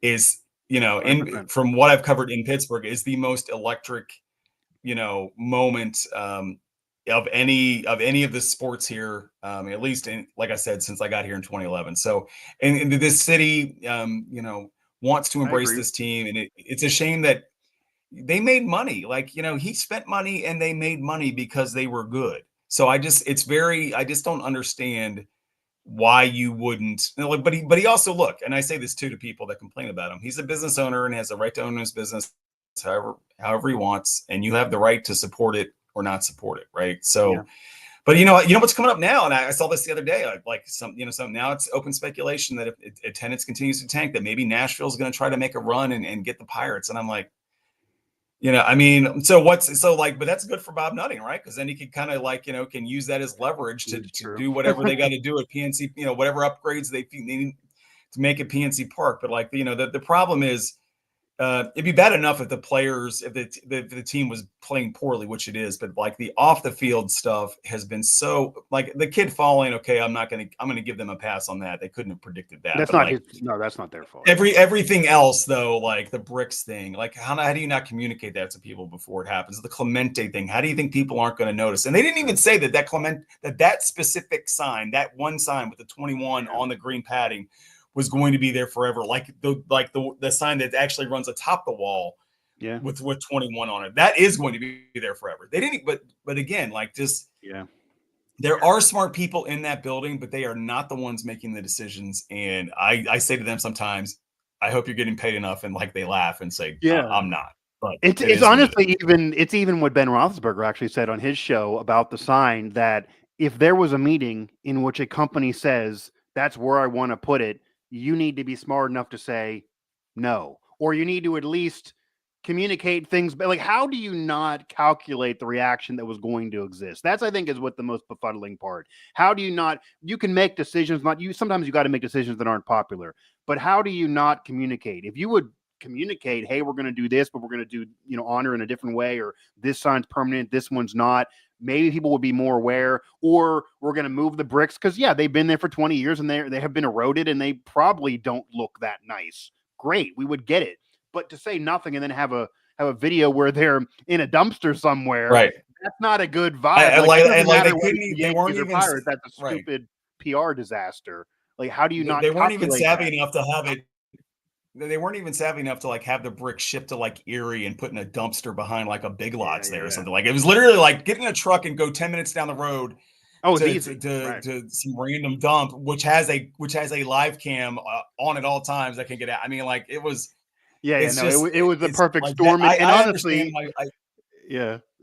is, from what I've covered in Pittsburgh, is the most electric, moment of any of the sports here, at least like I said, since I got here in 2011. So, and this city, wants to embrace this team, and it's a shame that they made money. Like, he spent money and they made money because they were good. So I just don't understand why you wouldn't. But he also, look, and I say this too to people that complain about him. He's a business owner and has the right to own his business however he wants, and you have the right to support it or not support it, right? So, but you know what's coming up now, and I saw this the other day. Now it's open speculation that if attendance continues to tank, that maybe Nashville's going to try to make a run and get the Pirates. And I'm like, but that's good for Bob Nutting, right? Because then he could kind of can use that as leverage to do whatever they got to do at PNC, whatever upgrades they need to make it PNC Park. But the problem is, it'd be bad enough if the team was playing poorly, which it is, but like the off the field stuff has been so, like the kid falling. Okay, I'm going to give them a pass on that. They couldn't have predicted that. That's that's not their fault. Everything else though, like the bricks thing, like how do you not communicate that to people before it happens? The Clemente thing, how do you think people aren't going to notice? And they didn't even say that specific sign, that one sign with the 21 on the green padding, was going to be there forever, like the sign that actually runs atop the wall, with 21 on it. That is going to be there forever. They didn't, but again, there are smart people in that building, but they are not the ones making the decisions. And I say to them sometimes, I hope you're getting paid enough, and they laugh and say, I'm not. But it's honestly even what Ben Roethlisberger actually said on his show about the sign, that if there was a meeting in which a company says that's where I want to put it, you need to be smart enough to say no, or you need to at least communicate things, but like, how do you not calculate the reaction that was going to exist? That's, I think, is what the most befuddling part. How do you not? You can make decisions. Not you. Sometimes you got to make decisions that aren't popular. But how do you not communicate? If you would communicate, hey, we're going to do this, but we're going to do honor in a different way, or this sign's permanent, this one's not. Maybe people would be more aware, or we're going to move the bricks because they've been there for 20 years and they have been eroded and they probably don't look that nice. Great, we would get it. But to say nothing and then have a video where they're in a dumpster somewhere, right? That's not a good vibe. They weren't even Pirates. That's a stupid PR disaster. Like, how do you not? They weren't even savvy enough to have it. They weren't even savvy enough to like have the brick shipped to like Erie and put in a dumpster behind like a Big Lots there or something. Like, it was literally like get in a truck and go 10 minutes down the road. To some random dump, which has a live cam on at all times that can get out. I mean, like, it was. It was the perfect storm. And honestly,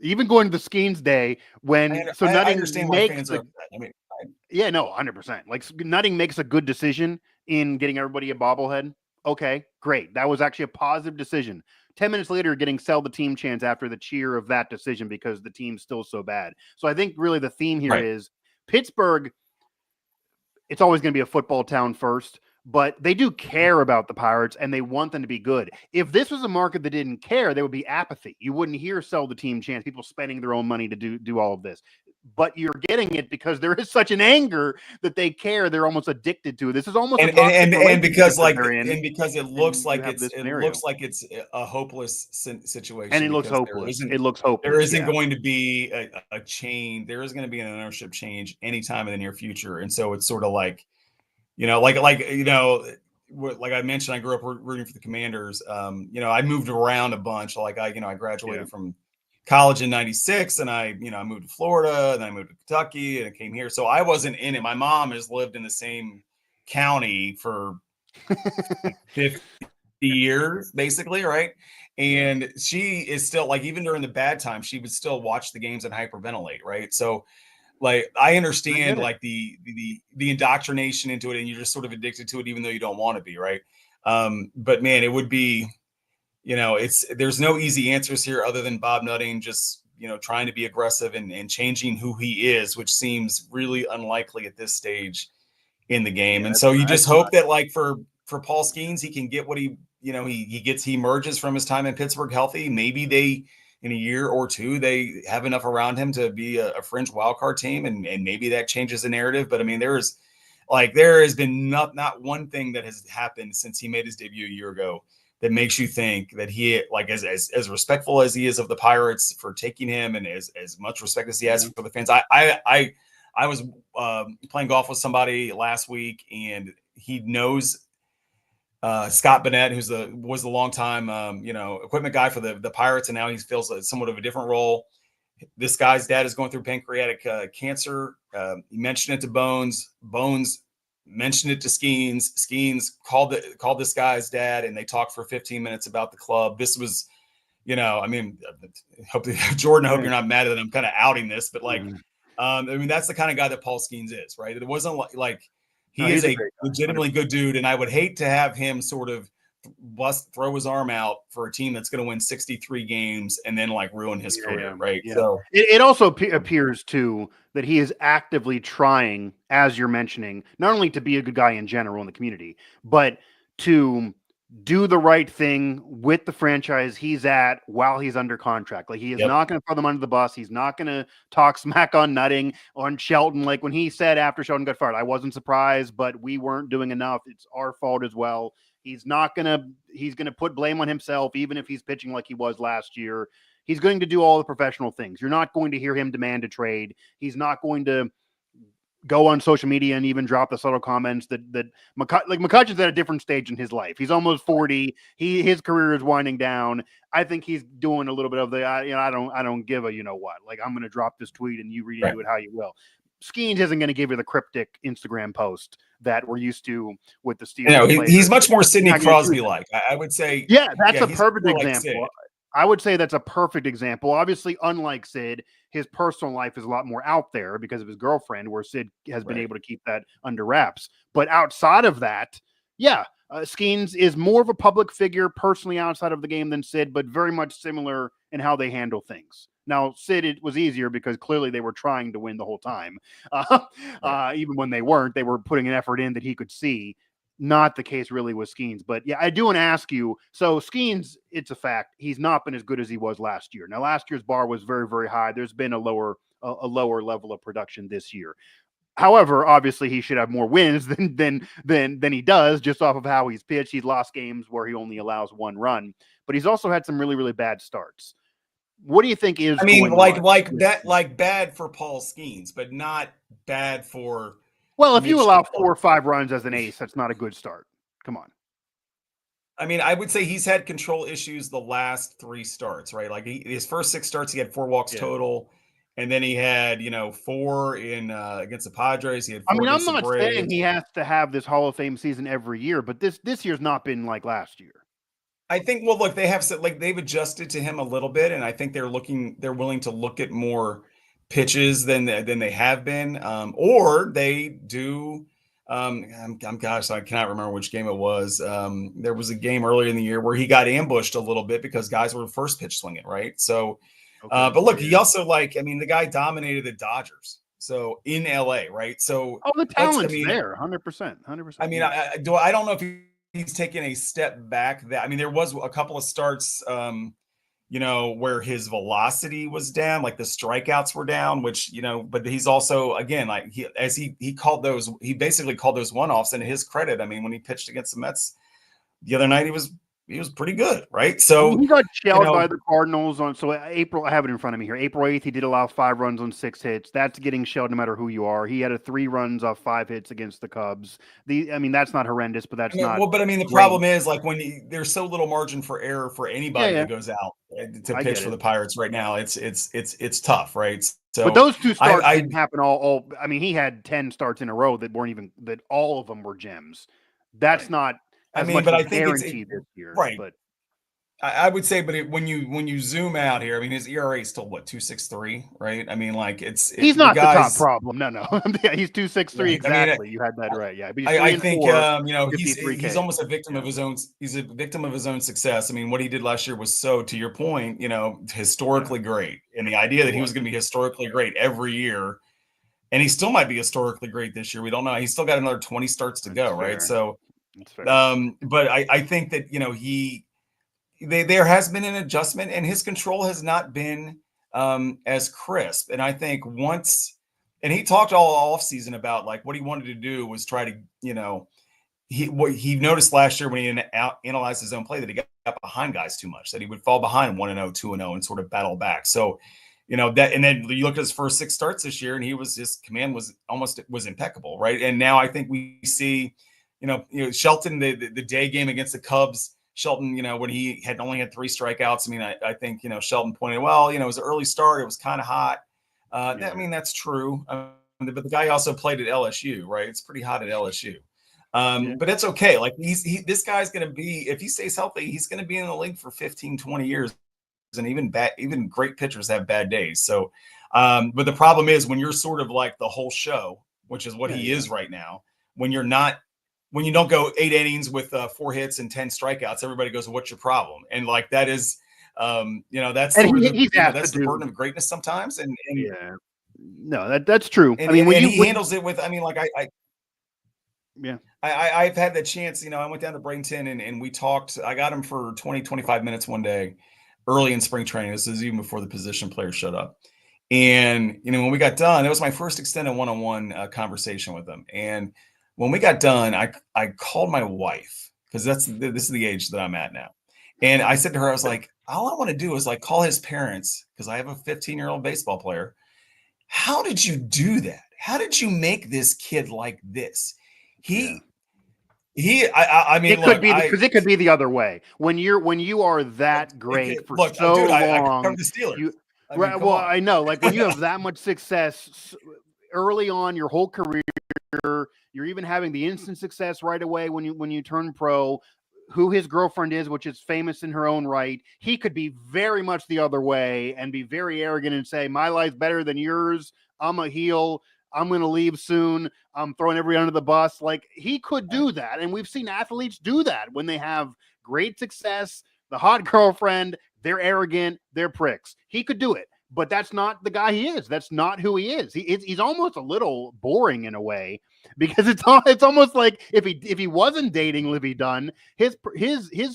even going to the Skeens day when Nutting makes the. I mean, 100%. Like, Nutting makes a good decision in getting everybody a bobblehead. Okay, great. That was actually a positive decision. 10 minutes later, getting sell the team chance after the cheer of that decision because the team's still so bad. So I think really the theme here is Pittsburgh, it's always going to be a football town first, but they do care about the Pirates and they want them to be good. If this was a market that didn't care, there would be apathy. You wouldn't hear sell the team chance, people spending their own money to do all of this. But you're getting it because there is such an anger that they care. They're almost addicted to it. This is almost because it looks like it's a hopeless situation. And it looks hopeless. There isn't going to be a change. There isn't going to be an ownership change anytime in the near future. And so it's sort of like, like I mentioned, I grew up rooting for the Commanders. I moved around a bunch. Like I graduated from college in 96 and I moved to Florida and then I moved to Kentucky and I came here. So I wasn't in it. My mom has lived in the same county for 50 years, basically. Right. And she is still, like, even during the bad times, she would still watch the games and hyperventilate. Right. So, like, I understand like the indoctrination into it and you're just sort of addicted to it, even though you don't want to be. Right. But man, it would be, there's no easy answers here other than Bob Nutting just, trying to be aggressive and changing who he is, which seems really unlikely at this stage in the game. And so you just hope that, like, for Paul Skeens, he can get what he emerges from his time in Pittsburgh healthy. Maybe in a year or two, they have enough around him to be a fringe wildcard team. And maybe that changes the narrative. But I mean, there has been not one thing that has happened since he made his debut a year ago that makes you think that he, like, as respectful as he is of the Pirates for taking him and as much respect as he has for the fans. I was playing golf with somebody last week and he knows Scott Bennett, who was the longtime equipment guy for the Pirates, and now he fills somewhat of a different role. This guy's dad is going through pancreatic cancer. He mentioned it to Bones. Bones mentioned it to Skeens. Skeens called this guy's dad, and they talked for 15 minutes about the club. This was, hopefully, Jordan, I hope you're not mad that I'm kind of outing this, but that's the kind of guy that Paul Skeens is, right? It wasn't like he is a legitimately good dude, and I would hate to have him sort of throw his arm out for a team that's going to win 63 games and then like ruin his career, right? Yeah. So it also appears too that he is actively trying, as you're mentioning, not only to be a good guy in general in the community, but to do the right thing with the franchise he's at while he's under contract. Like, he is not going to throw them under the bus. He's not going to talk smack on Nutting, on Shelton. Like, when he said after Shelton got fired, I wasn't surprised, but we weren't doing enough. It's our fault as well. He's going to put blame on himself, even if he's pitching like he was last year. He's going to do all the professional things. You're not going to hear him demand a trade. He's not going to go on social media and even drop the subtle comments that McCutcheon's at a different stage in his life. He's almost 40. His career is winding down. I think he's doing a little bit of I don't give a what. Like, I'm going to drop this tweet and you read into it how you will. Skeens isn't going to give you the cryptic Instagram post that we're used to with the Steelers. He's much more Sidney Crosby-like. I would say. Yeah, that's a perfect example. Like I would say that's a perfect example. Obviously, unlike Sid, his personal life is a lot more out there because of his girlfriend, where Sid has been able to keep that under wraps. But outside of that, Yeah, Skeens is more of a public figure personally outside of the game than Sid, but very much similar in how they handle things. Now, Sid, it was easier because clearly they were trying to win the whole time. Uh, Right. Even when they weren't, they were putting an effort in that he could see. Not the case really with Skeens. But yeah, I do want to ask you. So Skeens, it's a fact, he's not been as good as he was last year. Now, last year's bar was very, very high. There's been a lower level of production this year. However, obviously he should have more wins than he does just off of how he's pitched. He's lost games where he only allows one run, but he's also had some really, really bad starts. What do you think is I mean, going on? like bad for Paul Skeens, but not bad for Well, if you Mitch allow Keller. 4 or 5 runs as an ace, that's not a good start. Come on. I mean, I would say he's had control issues the last 3 starts, right? Like his first 6 starts, he had 4 walks Yeah. total, and then he had 4 in against the Padres. He had 4 I mean, I'm against the not saying Braves. he has to have this Hall of Fame season every year, but this year's not been like last year. I think, well, look, they've adjusted to him a little bit, and I think they're willing to look at more pitches than they have been, or they do. Gosh, I cannot remember which game it was. There was a game earlier in the year where he got ambushed a little bit because guys were first pitch swinging, right? So, Okay. but look, he also the guy dominated the Dodgers, so in LA, right? So Oh, the talent's there, 100%, 100%. I mean, yeah. I don't know if he's taken a step back. That I mean, there was a couple of starts, where his velocity was down, like the strikeouts were down, which but he's also again like he called those, he basically called those one-offs. And to his credit, I mean, when he pitched against the Mets the other night, he was pretty good, right? I mean, So he got shelled by the Cardinals on. So April, I have it in front of me here. April 8th, he did allow 5 runs on 6 hits. That's getting shelled no matter who you are. He had a 3 runs off 5 hits against the Cubs. I mean, that's not horrendous, but that's not. Well, but I mean, the great. problem is like there's so little margin for error for anybody that goes out to pitch for the Pirates right now. It's tough, right? So, but those 2 starts didn't happen all. I mean, he had 10 starts in a row that weren't even that all of them were gems. That's not. I mean, but I think guaranteed this year, right? But I would say, but when you zoom out here, I mean, his ERA is still what 2.63, right? I mean, like he's not the top problem. No, yeah, he's 2.63 exactly. I mean, you had that right. Yeah, but I think 4, he's almost a victim of his own. He's a victim of his own success. I mean, what he did last year was so, to your point, historically great, and the idea that he was going to be historically great every year, and he still might be historically great this year. We don't know. He's still got another 20 starts to go, right? So, but I think that there has been an adjustment, and his control has not been as crisp. And I think and he talked all offseason about like what he wanted to do was try to, he noticed last year when he analyzed his own play that he got behind guys too much, that he would fall behind 1-0, 2-0, and sort of battle back. So, that, and then you look at his first 6 starts this year, and his command was impeccable, right? And now I think we see, Shelton, the day game against the Cubs. Shelton, when he had only had 3 strikeouts, I mean, I think, Shelton pointed, well, it was an early start. It was kind of hot. I mean, that's true. But the guy also played at LSU, right? It's pretty hot at LSU. But it's okay. Like this guy's going to be, if he stays healthy, he's going to be in the league for 15, 20 years. And even great pitchers have bad days. So, but the problem is when you're sort of like the whole show, which is what he is right now, when you don't go 8 innings with 4 hits and 10 strikeouts, everybody goes, "What's your problem?" And like that is, that's sort of that's the burden of greatness sometimes. And yeah, no, that's true. And, I mean, when he handles it with, I mean, like I've had the chance, I went down to Bradenton and we talked. I got him for 20, 25 minutes one day early in spring training. This is even before the position players showed up. And, when we got done, it was my first extended one-on-one conversation with him. And when we got done, I called my wife because this is the age that I'm at now. And I said to her, I was like, all I want to do is like call his parents because I have a 15-year-old baseball player. How did you do that? How did you make this kid like this? I mean, it could be because it could be the other way. When you are that great for so long, I covered the Steelers. I know, like when you have that much success early on your whole career, you're even having the instant success right away when you turn pro. Who his girlfriend is, which is famous in her own right, he could be very much the other way and be very arrogant and say, "My life's better than yours. I'm a heel. I'm going to leave soon. I'm throwing everybody under the bus. Like, he could do that. And we've seen athletes do that when they have great success, the hot girlfriend, they're arrogant, they're pricks. He could do it, but that's not the guy he is. That's not who he is. He's almost a little boring in a way, because it's almost like if he wasn't dating Livy Dunn, his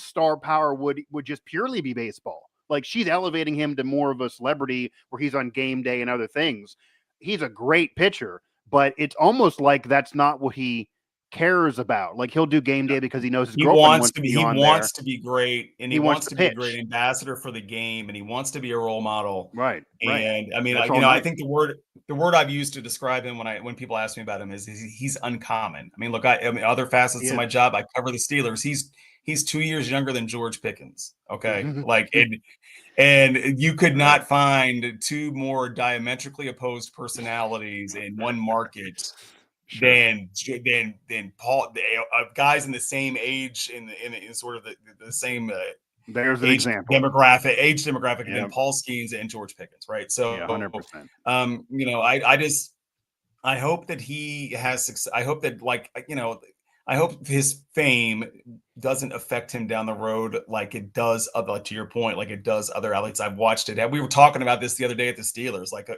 star power would just purely be baseball. Like, she's elevating him to more of a celebrity where he's on game day and other things. He's a great pitcher, but it's almost like that's not what he cares about. Like, he'll do game day because he knows his girlfriend wants to be on there. He wants to be great, and he wants to be a great ambassador for the game, and he wants to be a role model. Right. And I mean, I think the word I've used to describe him when people ask me about him is he's uncommon. I mean, look, I mean, other facets of my job, I cover the Steelers. He's 2 years younger than George Pickens. Okay. Like, and you could not find two more diametrically opposed personalities in one market than Paul, guys in the same age, in sort of the same there's an example age demographic than Paul Skeens and George Pickens, right? So 100%. You know, I hope that he has success. I hope that, like, you know, I hope his fame doesn't affect him down the road like it does to your point, like it does other athletes. I've watched it. We were talking about this the other day at the Steelers, like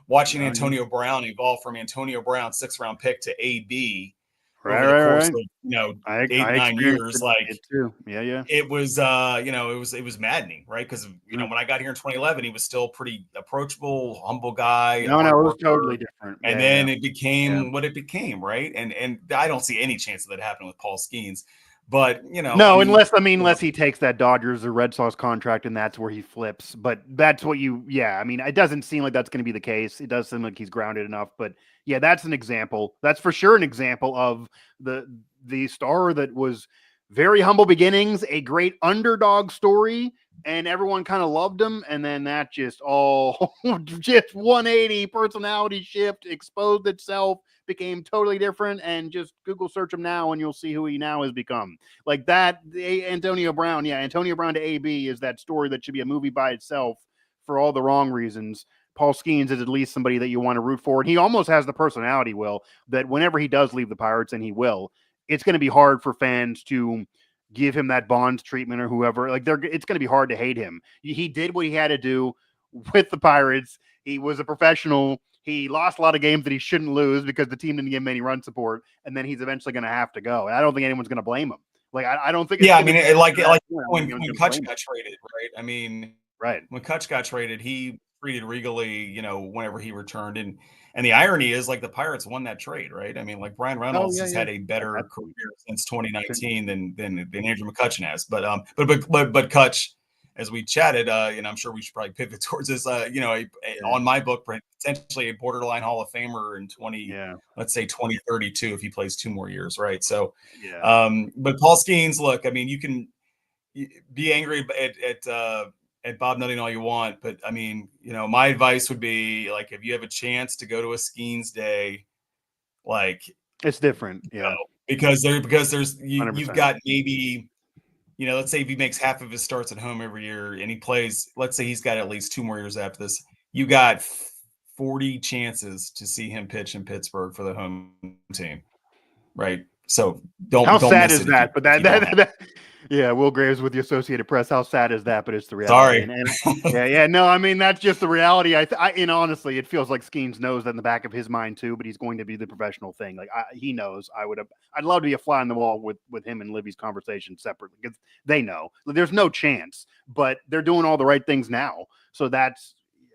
watching Antonio Brown evolve from Antonio Brown 6th-round pick to AB over the course of, you know, 8-9 years. Like, it too. Yeah. It was you know, it was maddening, right? Because, you know, when I got here in 2011, he was still pretty approachable, humble guy. No, it was totally different. And then it became what it became, right? And I don't see any chance of that happening with Paul Skeens. But, you know, no, unless he takes that Dodgers or Red Sox contract and that's where he flips. But that's what I mean, it doesn't seem like that's going to be the case. It does seem like he's grounded enough. But yeah, that's an example. That's for sure an example of the star that was very humble beginnings, a great underdog story, and everyone kind of loved him. And then that just 180 personality shift, exposed itself, became totally different. And just Google search him now and you'll see who he now has become. Like that, Antonio Brown to AB is that story that should be a movie by itself for all the wrong reasons. Paul Skeens is at least somebody that you want to root for. And he almost has the personality, Will, that whenever he does leave the Pirates, and he will, it's going to be hard for fans to give him that Bonds treatment or whoever. Like, it's going to be hard to hate him. He did what he had to do with the Pirates. He was a professional. He lost a lot of games that he shouldn't lose because the team didn't give him any run support. And then he's eventually going to have to go. And I don't think anyone's going to blame him. Like, I don't think. I mean, like when Kutch got traded, right? I mean, right. When Kutch got traded, he treated regally, you know, whenever he returned. And the irony is, like, the Pirates won that trade, right? I mean, like, Brian Reynolds has had a better career since 2019 than Andrew McCutchen has. But Kutch, as we chatted, and I'm sure we should probably pivot towards this, you know, on my book, potentially a borderline Hall of Famer in 2032 if he plays 2 more years, right? So, but Paul Skeens, look, I mean, you can be angry at Bob Nutting all you want, but I mean, you know, my advice would be, like, if you have a chance to go to a Skeens day, like, it's different, because you've got maybe, you know, let's say if he makes half of his starts at home every year and he plays, let's say he's got at least 2 more years after this, you got 40 chances to see him pitch in Pittsburgh for the home team, right? So don't. How sad is that? But that yeah, Will Graves with the Associated Press. How sad is that? But it's the reality. Sorry. No, I mean, that's just the reality. And honestly, it feels like Skeens knows that in the back of his mind too. But he's going to be the professional thing. Like, he knows. I'd love to be a fly on the wall with him and Livy's conversation separately, because they know there's no chance. But they're doing all the right things now. So that's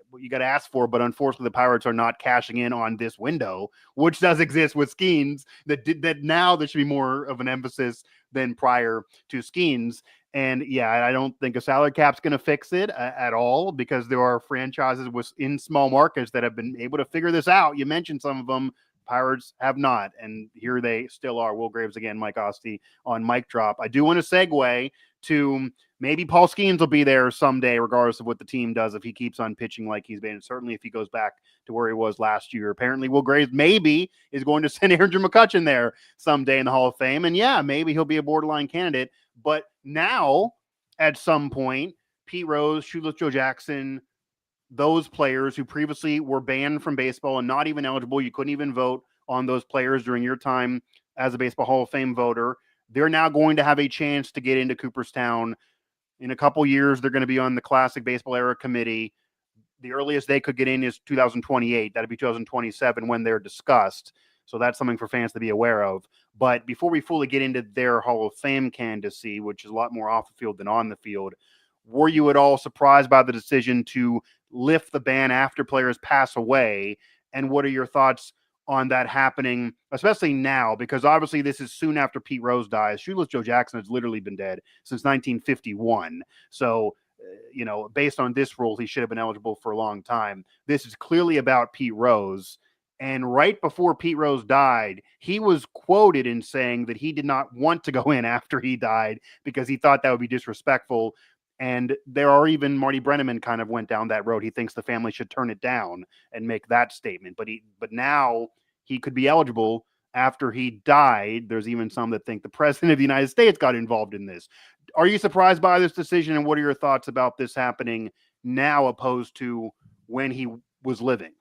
what you got to ask for. But unfortunately, the Pirates are not cashing in on this window, which does exist with Skeens. That now there should be more of an emphasis than prior to Skeens. And I don't think a salary cap's going to fix it at all, because there are franchises in small markets that have been able to figure this out. You mentioned some of them. Pirates have not, and here they still are. Will Graves again, Mike Asti on Mic Drop. I do want to segue to maybe Paul Skeens will be there someday, regardless of what the team does, if he keeps on pitching like he's been. Certainly if he goes back to where he was last year. Apparently Will Graves maybe is going to send Andrew McCutchen there someday in the Hall of Fame. And maybe he'll be a borderline candidate. But now, at some point, Pete Rose, Shoeless Joe Jackson, those players who previously were banned from baseball and not even eligible. You couldn't even vote on those players during your time as a Baseball Hall of Fame voter. They're now going to have a chance to get into Cooperstown. In a couple years, they're going to be on the Classic Baseball Era Committee. The earliest they could get in is 2028. That'd be 2027 when they're discussed. So that's something for fans to be aware of. But before we fully get into their Hall of Fame candidacy, which is a lot more off the field than on the field, were you at all surprised by the decision to lift the ban after players pass away? And what are your thoughts on that happening, especially now? Because obviously this is soon after Pete Rose dies. Shoeless Joe Jackson has literally been dead since 1951. So, based on this rule, he should have been eligible for a long time. This is clearly about Pete Rose. And right before Pete Rose died, he was quoted in saying that he did not want to go in after he died because he thought that would be disrespectful. And there are even Marty Brennaman kind of went down that road. He thinks the family should turn it down and make that statement. But now he could be eligible after he died. There's even some that think the president of the United States got involved in this. Are you surprised by this decision? And what are your thoughts about this happening now opposed to when he was living?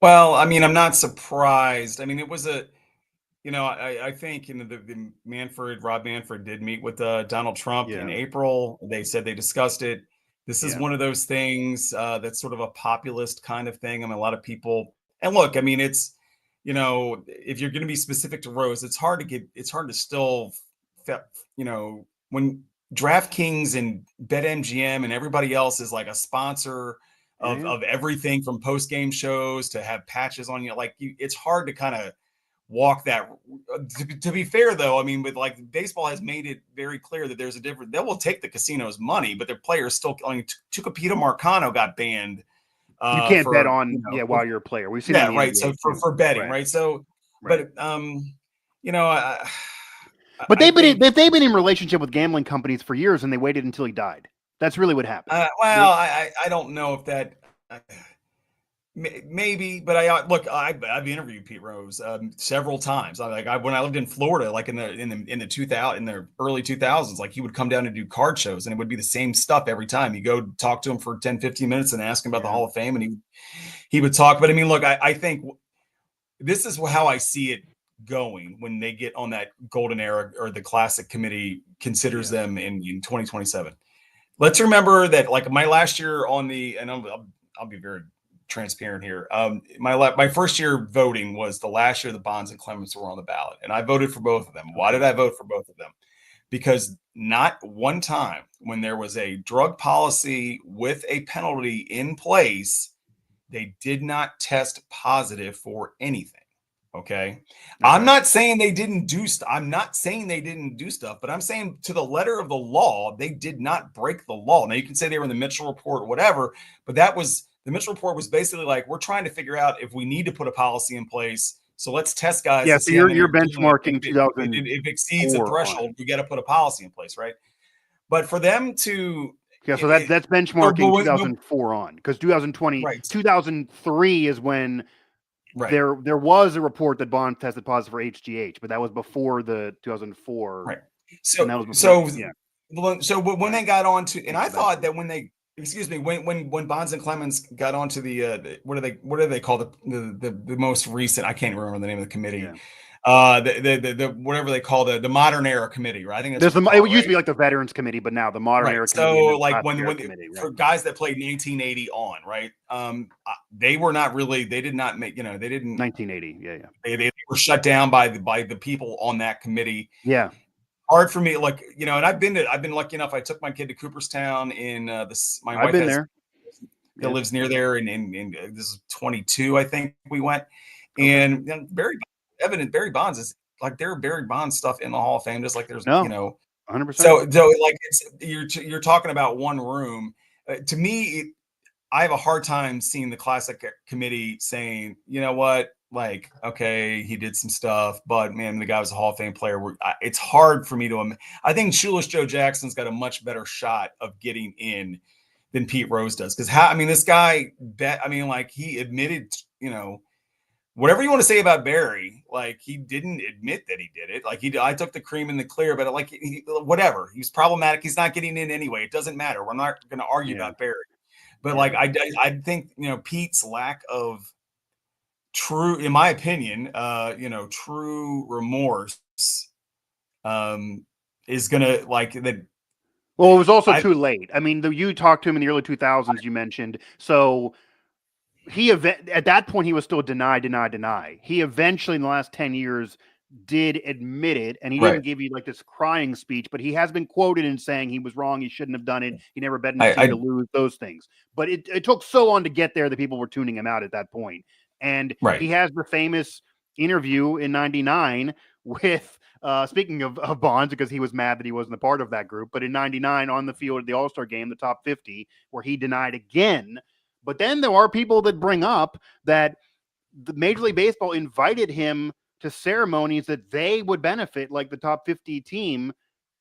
Well, I mean, I'm not surprised. I mean, it was I think the Rob Manfred did meet with Donald Trump in April. They said they discussed it. This is one of those things that's sort of a populist kind of thing. I mean, a lot of people, and look, I mean, it's, if you're going to be specific to Rose, it's hard to still, when DraftKings and BetMGM and everybody else is like a sponsor of everything from post-game shows to have patches on you, it's hard to kind of walk that. To be fair, though, I mean, with baseball has made it very clear that there's a difference. They will take the casino's money, but their players still. I mean, Tucapita Marcano got banned. You can't bet on while you're a player. We've seen that right. So for betting, right? So, but but they've been in relationship with gambling companies for years, and they waited until he died. That's really what happened. I don't know if that. Maybe, but I've interviewed Pete Rose several times. When I lived in Florida, like in the early 2000s, he would come down and do card shows, and it would be the same stuff every time. You go talk to him for 10, 15 minutes and ask him about the Hall of Fame, and he would talk. But I mean, look, I think this is how I see it going when they get on that golden era, or the Classic Committee considers them in 2027. Let's remember that my last year and I'll be very transparent here. My first year voting was the last year the Bonds and Clemens were on the ballot, and I voted for both of them. Why did I vote for both of them? Because not one time when there was a drug policy with a penalty in place, they did not test positive for anything. Okay. I'm not saying they didn't do stuff. But I'm saying to the letter of the law, they did not break the law. Now you can say they were in the Mitchell report or whatever, but the Mitchell report was basically we're trying to figure out if we need to put a policy in place. So let's test guys. Yeah. So you're benchmarking 2000. If it exceeds a threshold, we got to put a policy in place. Right. But for them to, so that's benchmarking 2004 on, because 2020, 2003 is when there was a report that Bond tested positive for HGH, but that was before the 2004. Right. So when they got on to, and I thought that when Bonds and Clemens got onto the what do they call the most recent? I can't remember the name of the committee. The whatever they call the modern era committee, right? I think it used to be like the Veterans Committee, but now the modern era committee. So for guys that played 1980 on, right? They were not really. They did not make. They didn't. 1980. Yeah. They were shut down by the people on that committee. Yeah. Hard for me, and I've been lucky enough. I took my kid to Cooperstown in my wife that lives near there, and this is 22, I think we went, and Barry Bonds is there are Barry Bonds stuff in the Hall of Fame, just like there's 100%. So you're talking about one room. To me, I have a hard time seeing the Classic Committee saying, you know what. Okay, he did some stuff, but man, the guy was a Hall of Fame player. It's hard for me to. I think Shoeless Joe Jackson's got a much better shot of getting in than Pete Rose does. Because this guy he admitted, whatever you want to say about Barry, he didn't admit that he did it. I took the cream in the clear, but whatever. He's problematic. He's not getting in anyway. It doesn't matter. We're not going to argue about Barry. But like I think Pete's lack of true, in my opinion, true remorse, is gonna like that. Well, it was also I too late. I mean, you talked to him in the early 2000s, you mentioned. So at that point, he was still deny. He eventually, in the last 10 years, did admit it, and he right. didn't give you like this crying speech, but he has been quoted in saying he was wrong, he shouldn't have done it, he never bet his team to lose, those things. But it took so long to get there that people were tuning him out at that point. And right. he has the famous interview in '99 with speaking of Bonds, because he was mad that he wasn't a part of that group, but in '99 on the field at the All-Star game, the top 50, where he denied again. But then there are people that bring up that the Major League Baseball invited him to ceremonies that they would benefit, like the top 50 team,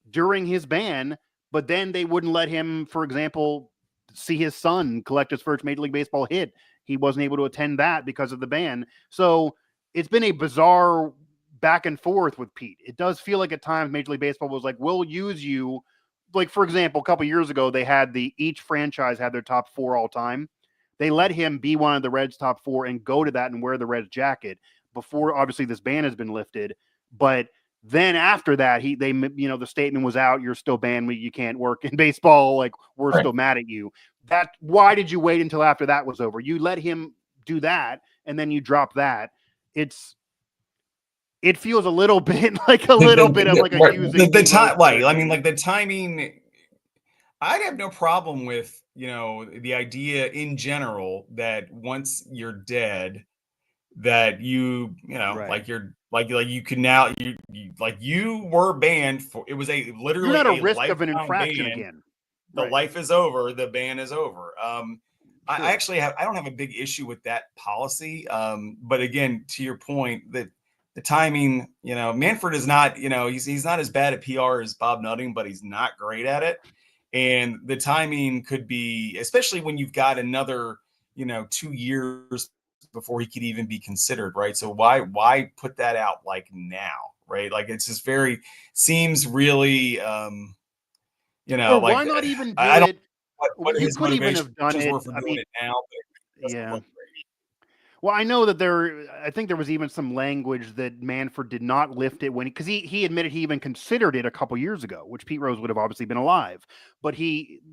during his ban, but then they wouldn't let him, for example, see his son collect his first Major League Baseball hit. He wasn't able to attend that because of the ban. So it's been a bizarre back and forth with Pete. It does feel like at times Major League Baseball was like, we'll use you. Like, for example, a couple years ago, they had each franchise had their top 4 all time. They let him be one of the Reds' top 4 and go to that and wear the Reds jacket before, obviously, this ban has been lifted. But then after that, the statement was out, you're still banned, you can't work in baseball, like, we're still mad at you. Why did you wait until after that was over? You let him do that, and then you drop that. It feels a little bit like a using the time. Like, I mean, like the timing. I'd have no problem with, the idea in general that once you're dead, that like you're like you can now you were banned for, it was literally you're not a risk lifetime of an infraction ban. again. The life is over, the ban is over. Sure. I don't have a big issue with that policy. But again, to your point, that the timing, Manfred is not, he's not as bad at PR as Bob Nutting, but he's not great at it. And the timing could be, especially when you've got another, 2 years before he could even be considered, right? So why put that out like now, right? Like, it's just seems really, or why not even do it? What You his could even have done motivations it. were for doing it now, but Yeah. Well, I know that I think there was even some language that Manfred did not lift it because he admitted he even considered it a couple years ago, which Pete Rose would have obviously been alive. But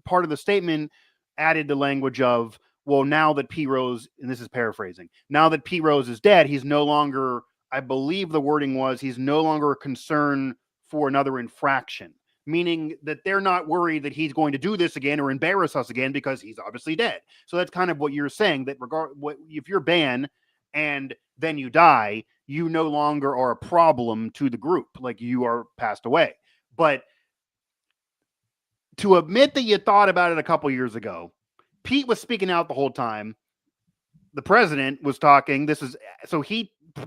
part of the statement added the language of, well, now that Pete Rose, and this is paraphrasing, now that Pete Rose is dead, he's no longer, I believe the wording was, he's no longer a concern for another infraction, meaning that they're not worried that he's going to do this again or embarrass us again because he's obviously dead. So that's kind of what you're saying, that if you're banned and then you die, you no longer are a problem to the group, like you are passed away. But to admit that you thought about it a couple years ago, Pete was speaking out the whole time. The president was talking.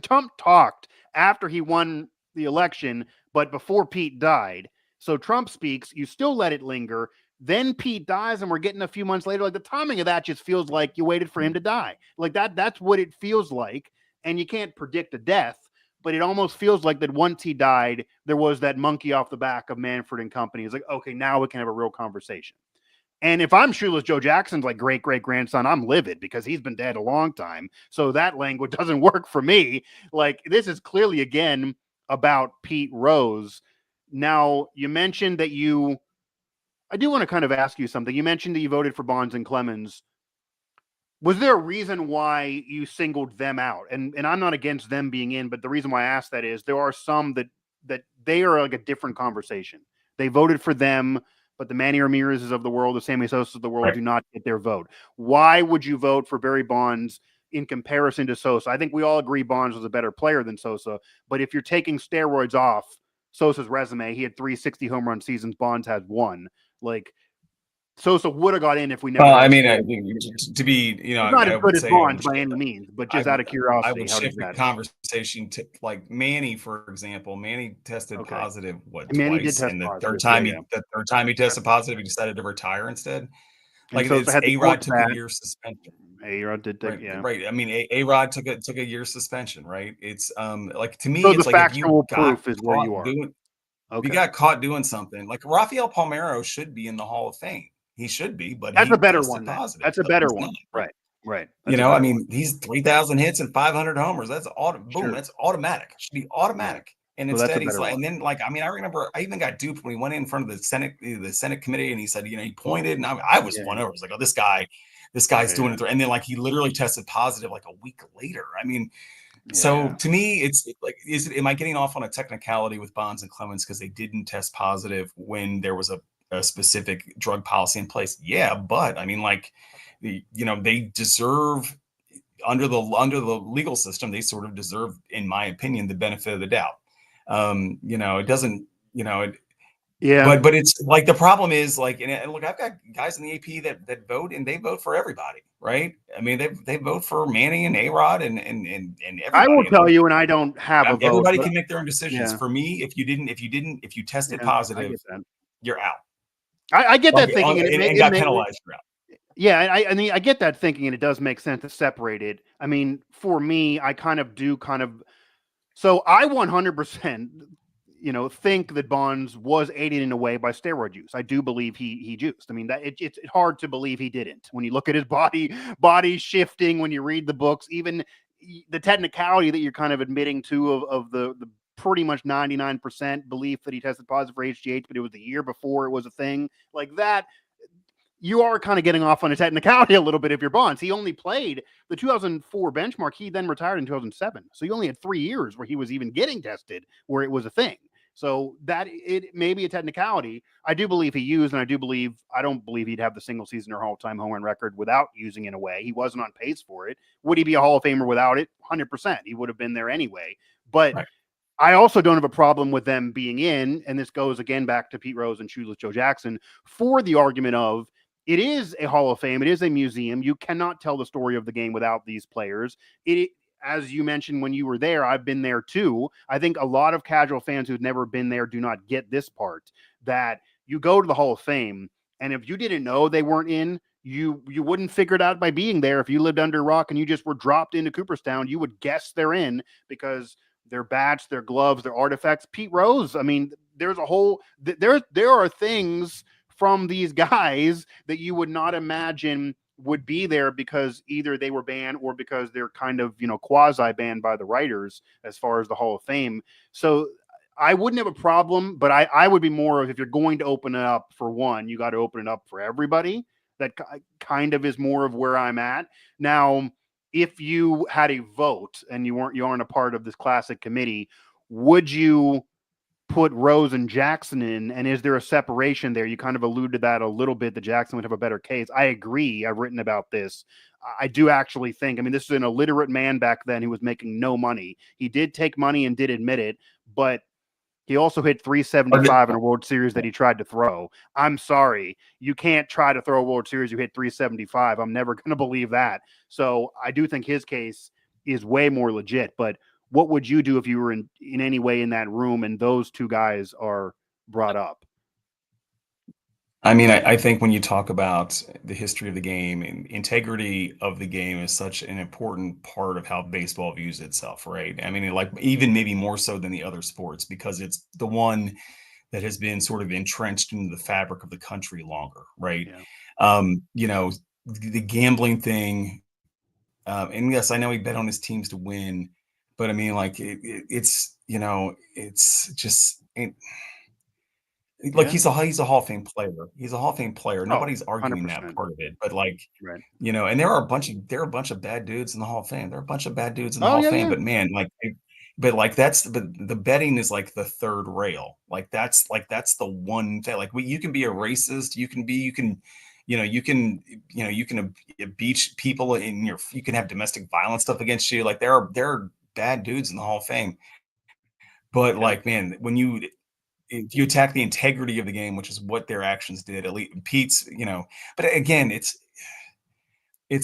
Trump talked after he won the election, but before Pete died. So Trump speaks, you still let it linger. Then Pete dies, and we're getting a few months later. Like, the timing of that just feels like you waited for him to die. Like that's what it feels like. And you can't predict a death, but it almost feels like that once he died, there was that monkey off the back of Manfred and company. It's like, okay, now we can have a real conversation. And if I'm Shoeless Joe Jackson's like great grandson, I'm livid because he's been dead a long time. So that language doesn't work for me. Like, this is clearly again about Pete Rose. Now, you mentioned that I do want to kind of ask you something. You mentioned that you voted for Bonds and Clemens. Was there a reason why you singled them out? And I'm not against them being in, but the reason why I asked that is there are some that they are like a different conversation. They voted for them, but the Manny Ramirez's of the world, the Sammy Sosa's of the world do not get their vote. Why would you vote for Barry Bonds in comparison to Sosa? I think we all agree Bonds was a better player than Sosa, but if you're taking steroids off Sosa's resume, he had 360 home run seasons, Bonds had 1. Like, Sosa would have got in if we never. Well, I mean, to be, not as good as Bonds by any means, but just out of curiosity, I would shift the conversation to like Manny, for example. Manny tested positive Manny twice, did test and the positive, third time he tested positive, he decided to retire instead. Like, A-Rod took a year suspension. A-Rod did take, right. I mean, A-Rod took a year suspension, right? It's like, to me, so it's the like, if you proof is where you are. if you got caught doing something, like Rafael Palmeiro should be in the Hall of Fame. He should be, but That's a he better tested one then. positive. That's a But better he's one. not. Right. Right. You That's a know, I better one. mean, he's 3,000 hits and 500 homers. That's boom. Sure. That's automatic. It should be Yeah. automatic. And So that's a instead, he's better like, one. and then like, I mean, I remember I even got duped when he went in front of the Senate committee, and he said, he pointed, and I was Yeah. won over. I was like, oh, this guy's doing Yeah. it, and then like he literally tested positive like a week later. I mean, so Yeah. to me, it's like, am I getting off on a technicality with Bonds and Clemens because they didn't test positive when there was a specific drug policy in place? Yeah, but I mean, like, they deserve under the legal system, they sort of deserve, in my opinion, the benefit of the doubt. It doesn't, Yeah. but it's like the problem is like, and look, I've got guys in the AP that vote, and they vote for everybody, right? I mean, they vote for Manning and A-Rod and I will everybody. I tell mean, you, and I don't have a vote, everybody but can make their own decisions. yeah. For me, if you tested Yeah. I positive, get that. you're out. I get Like, that thinking, and and got penalized, you're out. yeah, I mean, I get that thinking, and it does make sense to separate it. I mean, for me, I so I 100%, think that Bonds was aided in a way by steroid use. I do believe he juiced. I mean, that it's hard to believe he didn't. When you look at his body shifting, when you read the books, even the technicality that you're kind of admitting to of the pretty much 99% belief that he tested positive for HGH, but it was the year before it was a thing like that. You are kind of getting off on a technicality a little bit if you're Bonds. He only played the 2004 benchmark. He then retired in 2007. So he only had 3 years where he was even getting tested, where it was a thing. So that it may be a technicality. I do believe he used, and I don't believe he'd have the single season or all-time home run record without using in a way. He wasn't on pace for it. Would he be a Hall of Famer without it? 100%. He would have been there anyway. But Right. I also don't have a problem with them being in, and this goes again back to Pete Rose and Shoeless Joe Jackson, for the argument of it is a Hall of Fame, it is a museum. You cannot tell the story of the game without these players. As you mentioned when you were there, I've been there too. I think a lot of casual fans who've never been there do not get this part, that you go to the Hall of Fame, and if you didn't know they weren't in, you wouldn't figure it out by being there. If you lived under a rock and you just were dropped into Cooperstown, you would guess they're in because their bats, their gloves, their artifacts. Pete Rose, I mean, there's a whole there are things from these guys that you would not imagine would be there because either they were banned or because they're kind of, quasi banned by the writers as far as the Hall of Fame. So I wouldn't have a problem, but I would be more of, if you're going to open it up for one, you got to open it up for everybody. That kind of is more of where I'm at now. If you had a vote and you aren't a part of this classic committee, would you put Rose and Jackson in? And is there a separation there? You kind of alluded to that a little bit, that Jackson would have a better case. I agree. I've written about this. I do actually think, I mean, this is an illiterate man back then who was making no money. He did take money and did admit it, but he also hit 375 in a World Series that he tried to throw. I'm sorry. You can't try to throw a World Series you hit 375. I'm never going to believe that. So I do think his case is way more legit. But what would you do if you were in any way in that room and those two guys are brought up? I mean, I think when you talk about the history of the game, and integrity of the game is such an important part of how baseball views itself, right? I mean, like, even maybe more so than the other sports, because it's the one that has been sort of entrenched into the fabric of the country longer, right? Yeah. The gambling thing, and yes, I know he bet on his teams to win, but I mean, like, it's just. Like, Yeah. he's a Hall of Fame player. He's a Hall of Fame player. Oh, Nobody's arguing that 100%. part of it. But like, Right. and there are a bunch of bad dudes in the Hall of Fame. There are a bunch of bad dudes in the Oh, Hall of yeah, Fame. yeah. But man, like, but the betting is like the third rail. That's the one thing. Like, you can be a racist. You can beach people you can have domestic violence stuff against you. Like, there are bad dudes in the Hall of Fame. But Yeah. like, man, if you attack the integrity of the game, which is what their actions did, at least Pete's, but again, it's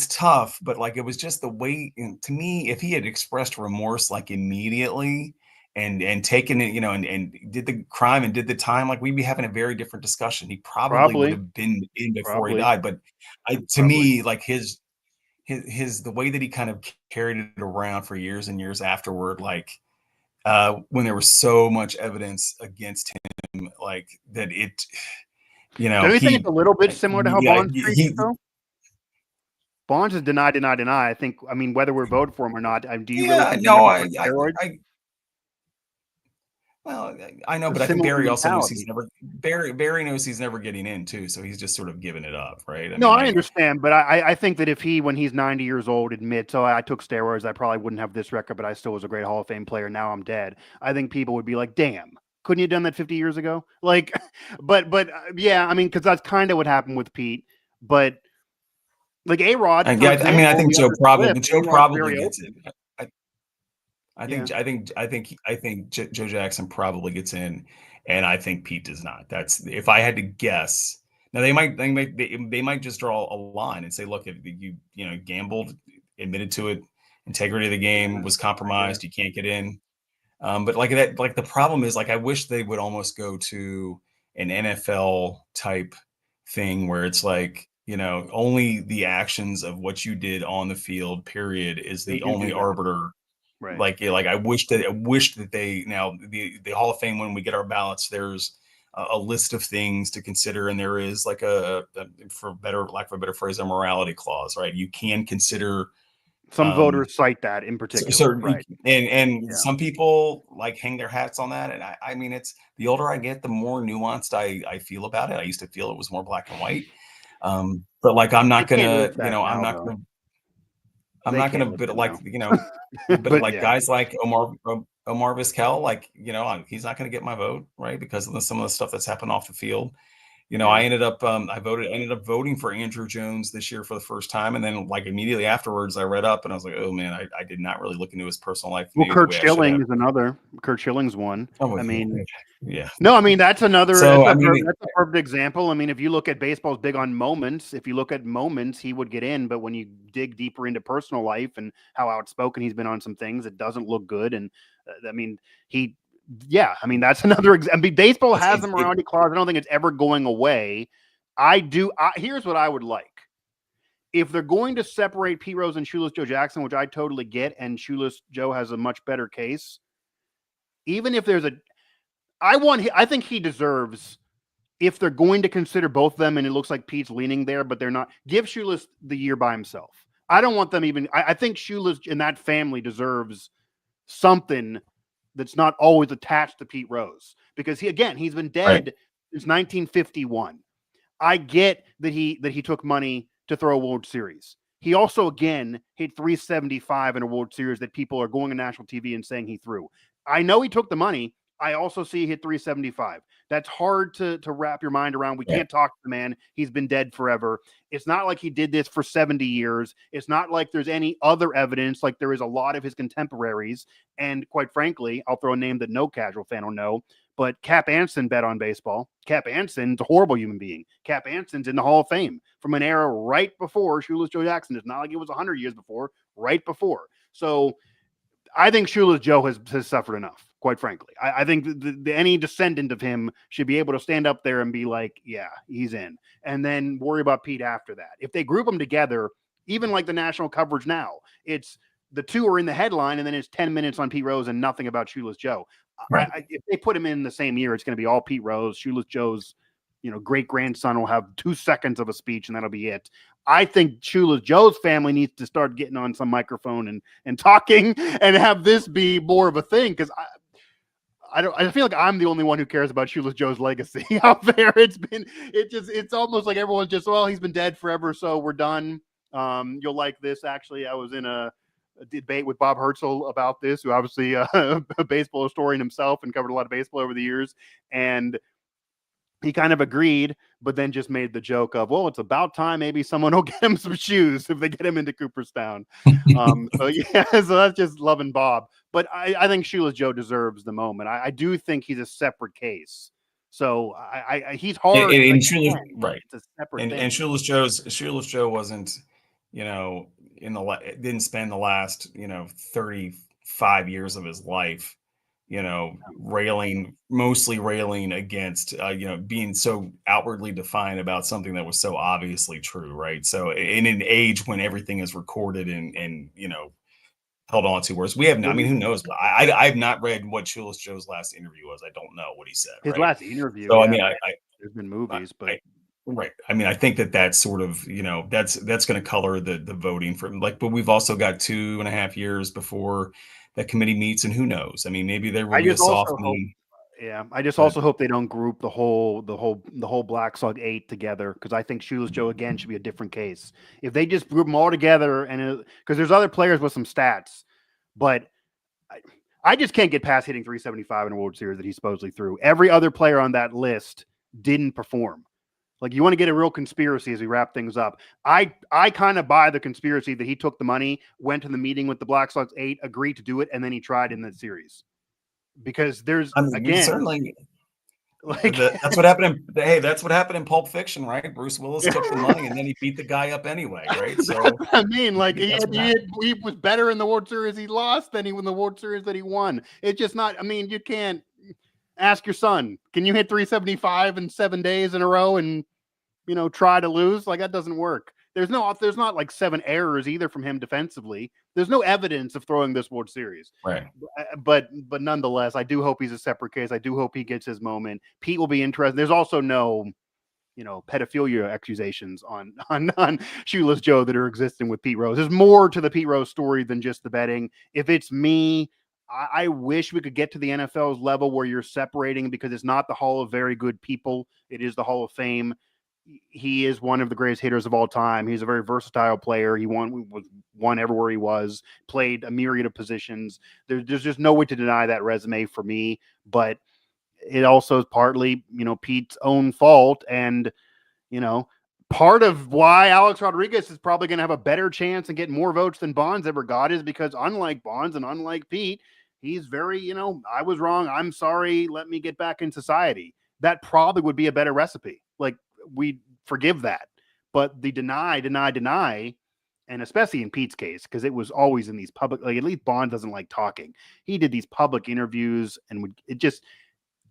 tough, but like, it was just the way, to me, if he had expressed remorse like immediately and taken it, and did the crime and did the time, like, we'd be having a very different discussion. He probably would Probably. have been in before he Probably. died. But to Probably. me, like, his the way that he kind of carried it around for years and years afterward, like, when there was so much evidence against him, like, that You know, Don't you think it's a little bit similar to how yeah, Bonds treats it, though? Bonds is deny, deny, deny. I mean, whether we're voting for him or not, do you really yeah, think he no, never took steroids? well, I know, A but I think similar Barry also knows mentality. Barry knows he's never getting in too, so he's just sort of giving it up, right? I No, mean, I understand, but I think that if he, when he's 90 years old, admits, "Oh, I took steroids, I probably wouldn't have this record, but I still was a great Hall of Fame player. Now I'm dead." I think people would be like, "Damn, couldn't you have done that 50 years ago?" Like, but yeah, I mean, because that's kind of what happened with Pete. But like A-Rod, for I mean, I example, think the other flip, Joe A-Rod's probably very gets in. open. I, Yeah, I think Joe Jackson probably gets in, and I think Pete does not. That's if I had to guess. Now they might just draw a line and say, look, if you know gambled, admitted to it, integrity of the game yeah, was I guess. compromised, you can't get in. But like that, like the problem is, like I wish they would almost go to an NFL type thing where it's like, you know, only the actions of what you did on the field, period, is They the do only that, arbiter. right? Like I wish that they now the Hall of Fame, when we get our ballots, there's a list of things to consider, and there is like for better lack of a better phrase, a morality clause, right? You can consider Some um voters cite that in so particular, right? and Yeah, some people like hang their hats on that, and I mean, it's the older I get, the more nuanced I feel about it. I used to feel it was more black and white, but like they can't list that now, though. I'm They not can't gonna, list but it like, now. you know, but But like yeah, guys like Omar Vizquel, like, you know, he's not gonna get my vote, right? Because of some of the stuff that's happened off the field. You know, yeah. I ended up voting for Andrew Jones this year for the first time. And then like immediately afterwards, I read up and I was like, oh man, I did not really look into his personal life Well, maybe the Kurt way I should Schilling have. is another. Kurt Schilling's one. Oh, I mean, yeah. no, I mean that's another. So, I mean, That's a perfect example. I mean, if you look at baseball's big on moments. If you look at moments, he would get in. But when you dig deeper into personal life and how outspoken he's been on some things, it doesn't look good. And I mean, he, yeah, I mean that's another. I mean, baseball has a morality clause. I don't think it's ever going away. I do. Here's what I would like. If they're going to separate Pete Rose and Shoeless Joe Jackson, which I totally get, and Shoeless Joe has a much better case, even if there's a, I think he deserves, if they're going to consider both of them, and it looks like Pete's leaning there, but they're not, give Shoeless the year by himself. I don't want them even, I think Shoeless and that family deserves something that's not always attached to Pete Rose, because he's been right. dead since 1951. I get that he took money to throw a World Series. He also again hit 375 in a World Series that people are going on national TV and saying he threw. I know he took the money. I also see he hit 375. That's hard to wrap your mind around. We Yeah. can't talk to the man. He's been dead forever. It's not like he did this for 70 years. It's not like there's any other evidence like there is a lot of his contemporaries. And quite frankly, I'll throw a name that no casual fan will know, but Cap Anson bet on baseball. Cap Anson's a horrible human being. Cap Anson's in the Hall of Fame from an era right before Shoeless Joe Jackson. It's not like it was 100 years before, right before. So I think Shoeless Joe has suffered enough, quite frankly. I think any descendant of him should be able to stand up there and be like, yeah, he's in. And then worry about Pete after that. If they group them together, even like the national coverage now, it's the two are in the headline and then it's 10 minutes on Pete Rose and nothing about Shoeless Joe. Right. If they put him in the same year, it's going to be all Pete Rose. Shoeless Joe's, great grandson will have 2 seconds of a speech and that'll be it. I think Shoeless Joe's family needs to start getting on some microphone and talking and have this be more of a thing, because I feel like I'm the only one who cares about Shoeless Joe's legacy out there. It's almost like everyone's just, well, he's been dead forever, so we're done. You'll like this. Actually, I was in a debate with Bob Herzl about this, who obviously a baseball historian himself and covered a lot of baseball over the years. And he kind of agreed, but then just made the joke of, well, it's about time maybe someone will get him some shoes if they get him into Cooperstown. So yeah, so that's just loving Bob. But I think Shoeless Joe deserves the moment. I do think he's a separate case. So he's hard. And Shoeless, Again, right. it's a separate And thing. Shoeless Joe wasn't, you know, didn't spend the last, 35 years of his life, mostly railing against, being so outwardly defiant about something that was so obviously true, right? So in an age when everything is recorded and held on to, whereas we have, I mean, who knows? I've not read what Shoeless Joe's last interview was. I don't know what he said, His right? last interview, So I yeah, mean, man. in movies, but right. I mean, I think that's sort of, that's going to color the voting for like, but we've also got 2.5 years before that committee meets, and who knows? I mean, maybe there will I be a just also hope. softening. Yeah, I just But also hope they don't group the whole Black Slug 8 together, because I think Shoeless Joe again should be a different case. If they just group them all together, and because there's other players with some stats, but I just can't get past hitting 375 in a World Series that he supposedly threw. Every other player on that list didn't perform. Like, you want to get a real conspiracy as we wrap things up. I kind of buy the conspiracy that he took the money, went to the meeting with the Black Sox 8, agreed to do it, and then he tried in the series. Because there's, I mean, we again, certainly like, that's what happened in that's what happened in Pulp Fiction, right? Bruce Willis took the money and then he beat the guy up anyway, right? So I mean, like, that's what he was better in the World Series he lost than he was in the World Series that he won. It's just not, I mean, you can't ask your son, can you hit 375 in 7 days in a row and, try to lose? Like, that doesn't work. There's not like 7 errors either from him defensively. There's no evidence of throwing this World Series. right. But nonetheless, I do hope he's a separate case. I do hope he gets his moment. Pete will be interested. There's also no, pedophilia accusations on Shoeless Joe that are existing with Pete Rose. There's more to the Pete Rose story than just the betting. If it's me, I wish we could get to the NFL's level where you're separating, because it's not the Hall of Very Good People. It is the Hall of Fame. He is one of the greatest hitters of all time. He's a very versatile player. He won everywhere he was, played a myriad of positions. There's just no way to deny that resume for me, but it also is partly, Pete's own fault. And, part of why Alex Rodriguez is probably going to have a better chance and get more votes than Bonds ever got is because, unlike Bonds and unlike Pete, he's very, I was wrong. I'm sorry. Let me get back in society. That probably would be a better recipe. Like, we forgive that, but the deny, and especially in Pete's case, because it was always in these public, like, at least Bond doesn't like talking. He did these public interviews, and it just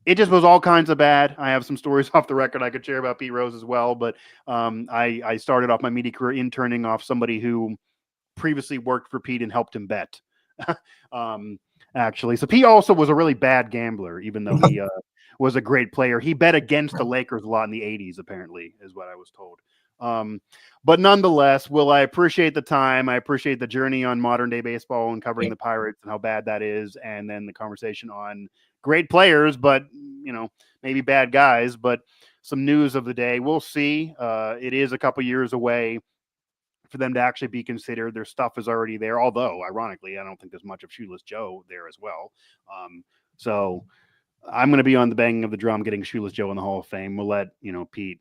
was all kinds of bad. I have some stories off the record I could share about Pete Rose as well, but I started off my media career interning off somebody who previously worked for Pete and helped him bet. Actually, so Pete also was a really bad gambler, even though he was a great player. He bet against the Lakers a lot in the 80s, apparently, is what I was told. But nonetheless, Will, I appreciate the time. I appreciate the journey on modern day baseball and covering the Pirates and how bad that is. And then the conversation on great players, but, maybe bad guys, but some news of the day. We'll see. It is a couple years away for them to actually be considered. Their stuff is already there. Although, ironically, I don't think there's much of Shoeless Joe there as well. So I'm going to be on the banging of the drum, getting Shoeless Joe in the Hall of Fame. We'll let, Pete,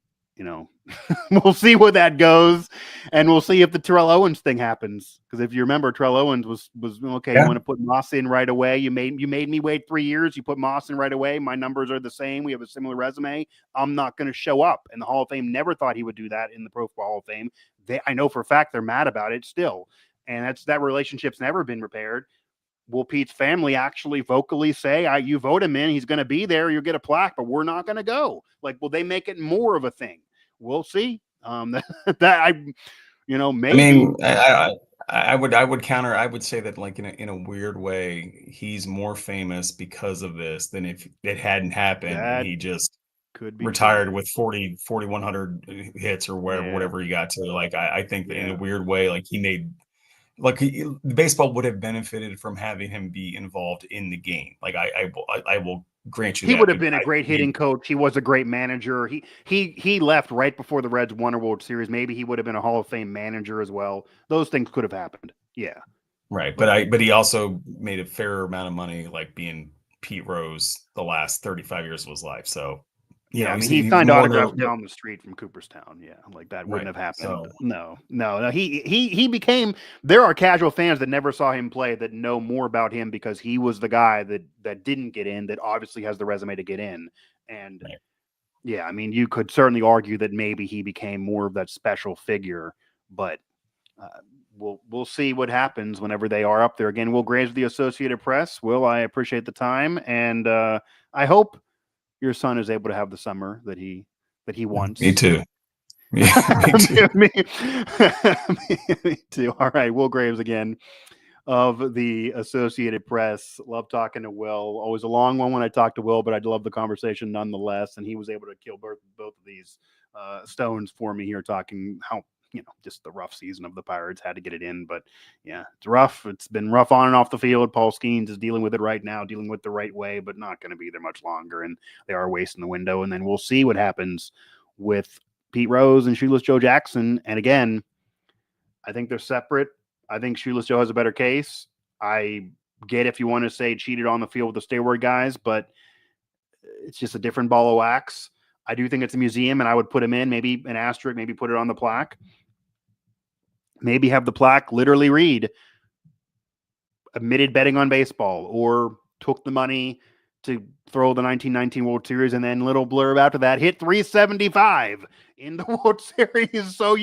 we'll see where that goes, and we'll see if the Terrell Owens thing happens. Because if you remember, Terrell Owens was okay. Yeah. You want to put Moss in right away. You made me wait 3 years. You put Moss in right away. My numbers are the same. We have a similar resume. I'm not going to show up. And the Hall of Fame never thought he would do that in the Pro Football Hall of Fame. I know for a fact they're mad about it still, and that relationship's never been repaired. Will Pete's family actually vocally say, you vote him in, he's going to be there, you'll get a plaque, but we're not going to go? Like, will they make it more of a thing? We'll see. Maybe. I mean, I would counter. I would say that, like, in a weird way, he's more famous because of this than if it hadn't happened and he just could be retired with 4,100 hits or whatever he got to. Like, I think that in a weird way, like, he made. Like, the baseball would have benefited from having him be involved in the game. Like, I will grant you he that. Would have been a great hitting coach. He was a great manager. He left right before the Reds won a World Series. Maybe he would have been a Hall of Fame manager as well. Those things could have happened. Yeah. Right. But he also made a fair amount of money, like being Pete Rose the last 35 years of his life. So yeah, I mean, he signed autographs down the street from Cooperstown. Yeah, like that wouldn't have happened. So, no. He became. There are casual fans that never saw him play that know more about him because he was the guy that didn't get in. That obviously has the resume to get in. And yeah, I mean, you could certainly argue that maybe he became more of that special figure. But we'll see what happens whenever they are up there again. Will Graves of the Associated Press. Will, I appreciate the time, and I hope your son is able to have the summer that he wants. Me too. Yeah, me too. All right, Will Graves again of the Associated Press. Love talking to Will. Always a long one when I talk to Will, but I love the conversation nonetheless. And he was able to kill both of these stones for me here, talking how, just the rough season of the Pirates, had to get it in. But yeah, it's rough. It's been rough on and off the field. Paul Skeens is dealing with it right now, dealing with the right way, but not going to be there much longer. And they are wasting the window. And then we'll see what happens with Pete Rose and Shoeless Joe Jackson. And again, I think they're separate. I think Shoeless Joe has a better case. I get if you want to say cheated on the field with the steroid guys, but it's just a different ball of wax. I do think it's a museum, and I would put him in, maybe an asterisk, maybe put it on the plaque. Maybe have the plaque literally read admitted betting on baseball, or took the money to throw the 1919 World Series, and then little blurb after that, hit 375 in the World Series. So,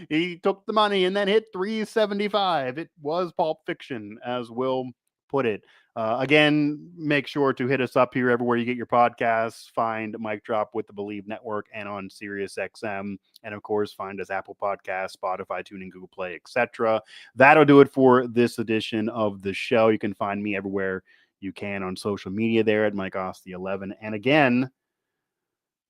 he took the money and then hit 375. It was Pulp Fiction, as Will put it. Again, make sure to hit us up here everywhere you get your podcasts. Find Mic Drop with the Believe Network and on Sirius XM. And of course, find us Apple Podcasts, Spotify, TuneIn, Google Play, etc. That'll do it for this edition of the show. You can find me everywhere you can on social media there at Mike Asti 11. And again,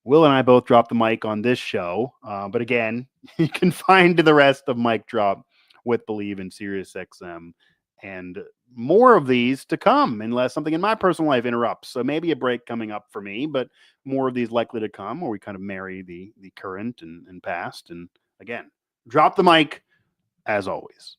Will and I both dropped the mic on this show. But again, you can find the rest of Mic Drop with Believe in Sirius XM. And more of these to come, unless something in my personal life interrupts. So maybe a break coming up for me, but more of these likely to come, where we kind of marry the current and past. And again, drop the mic as always.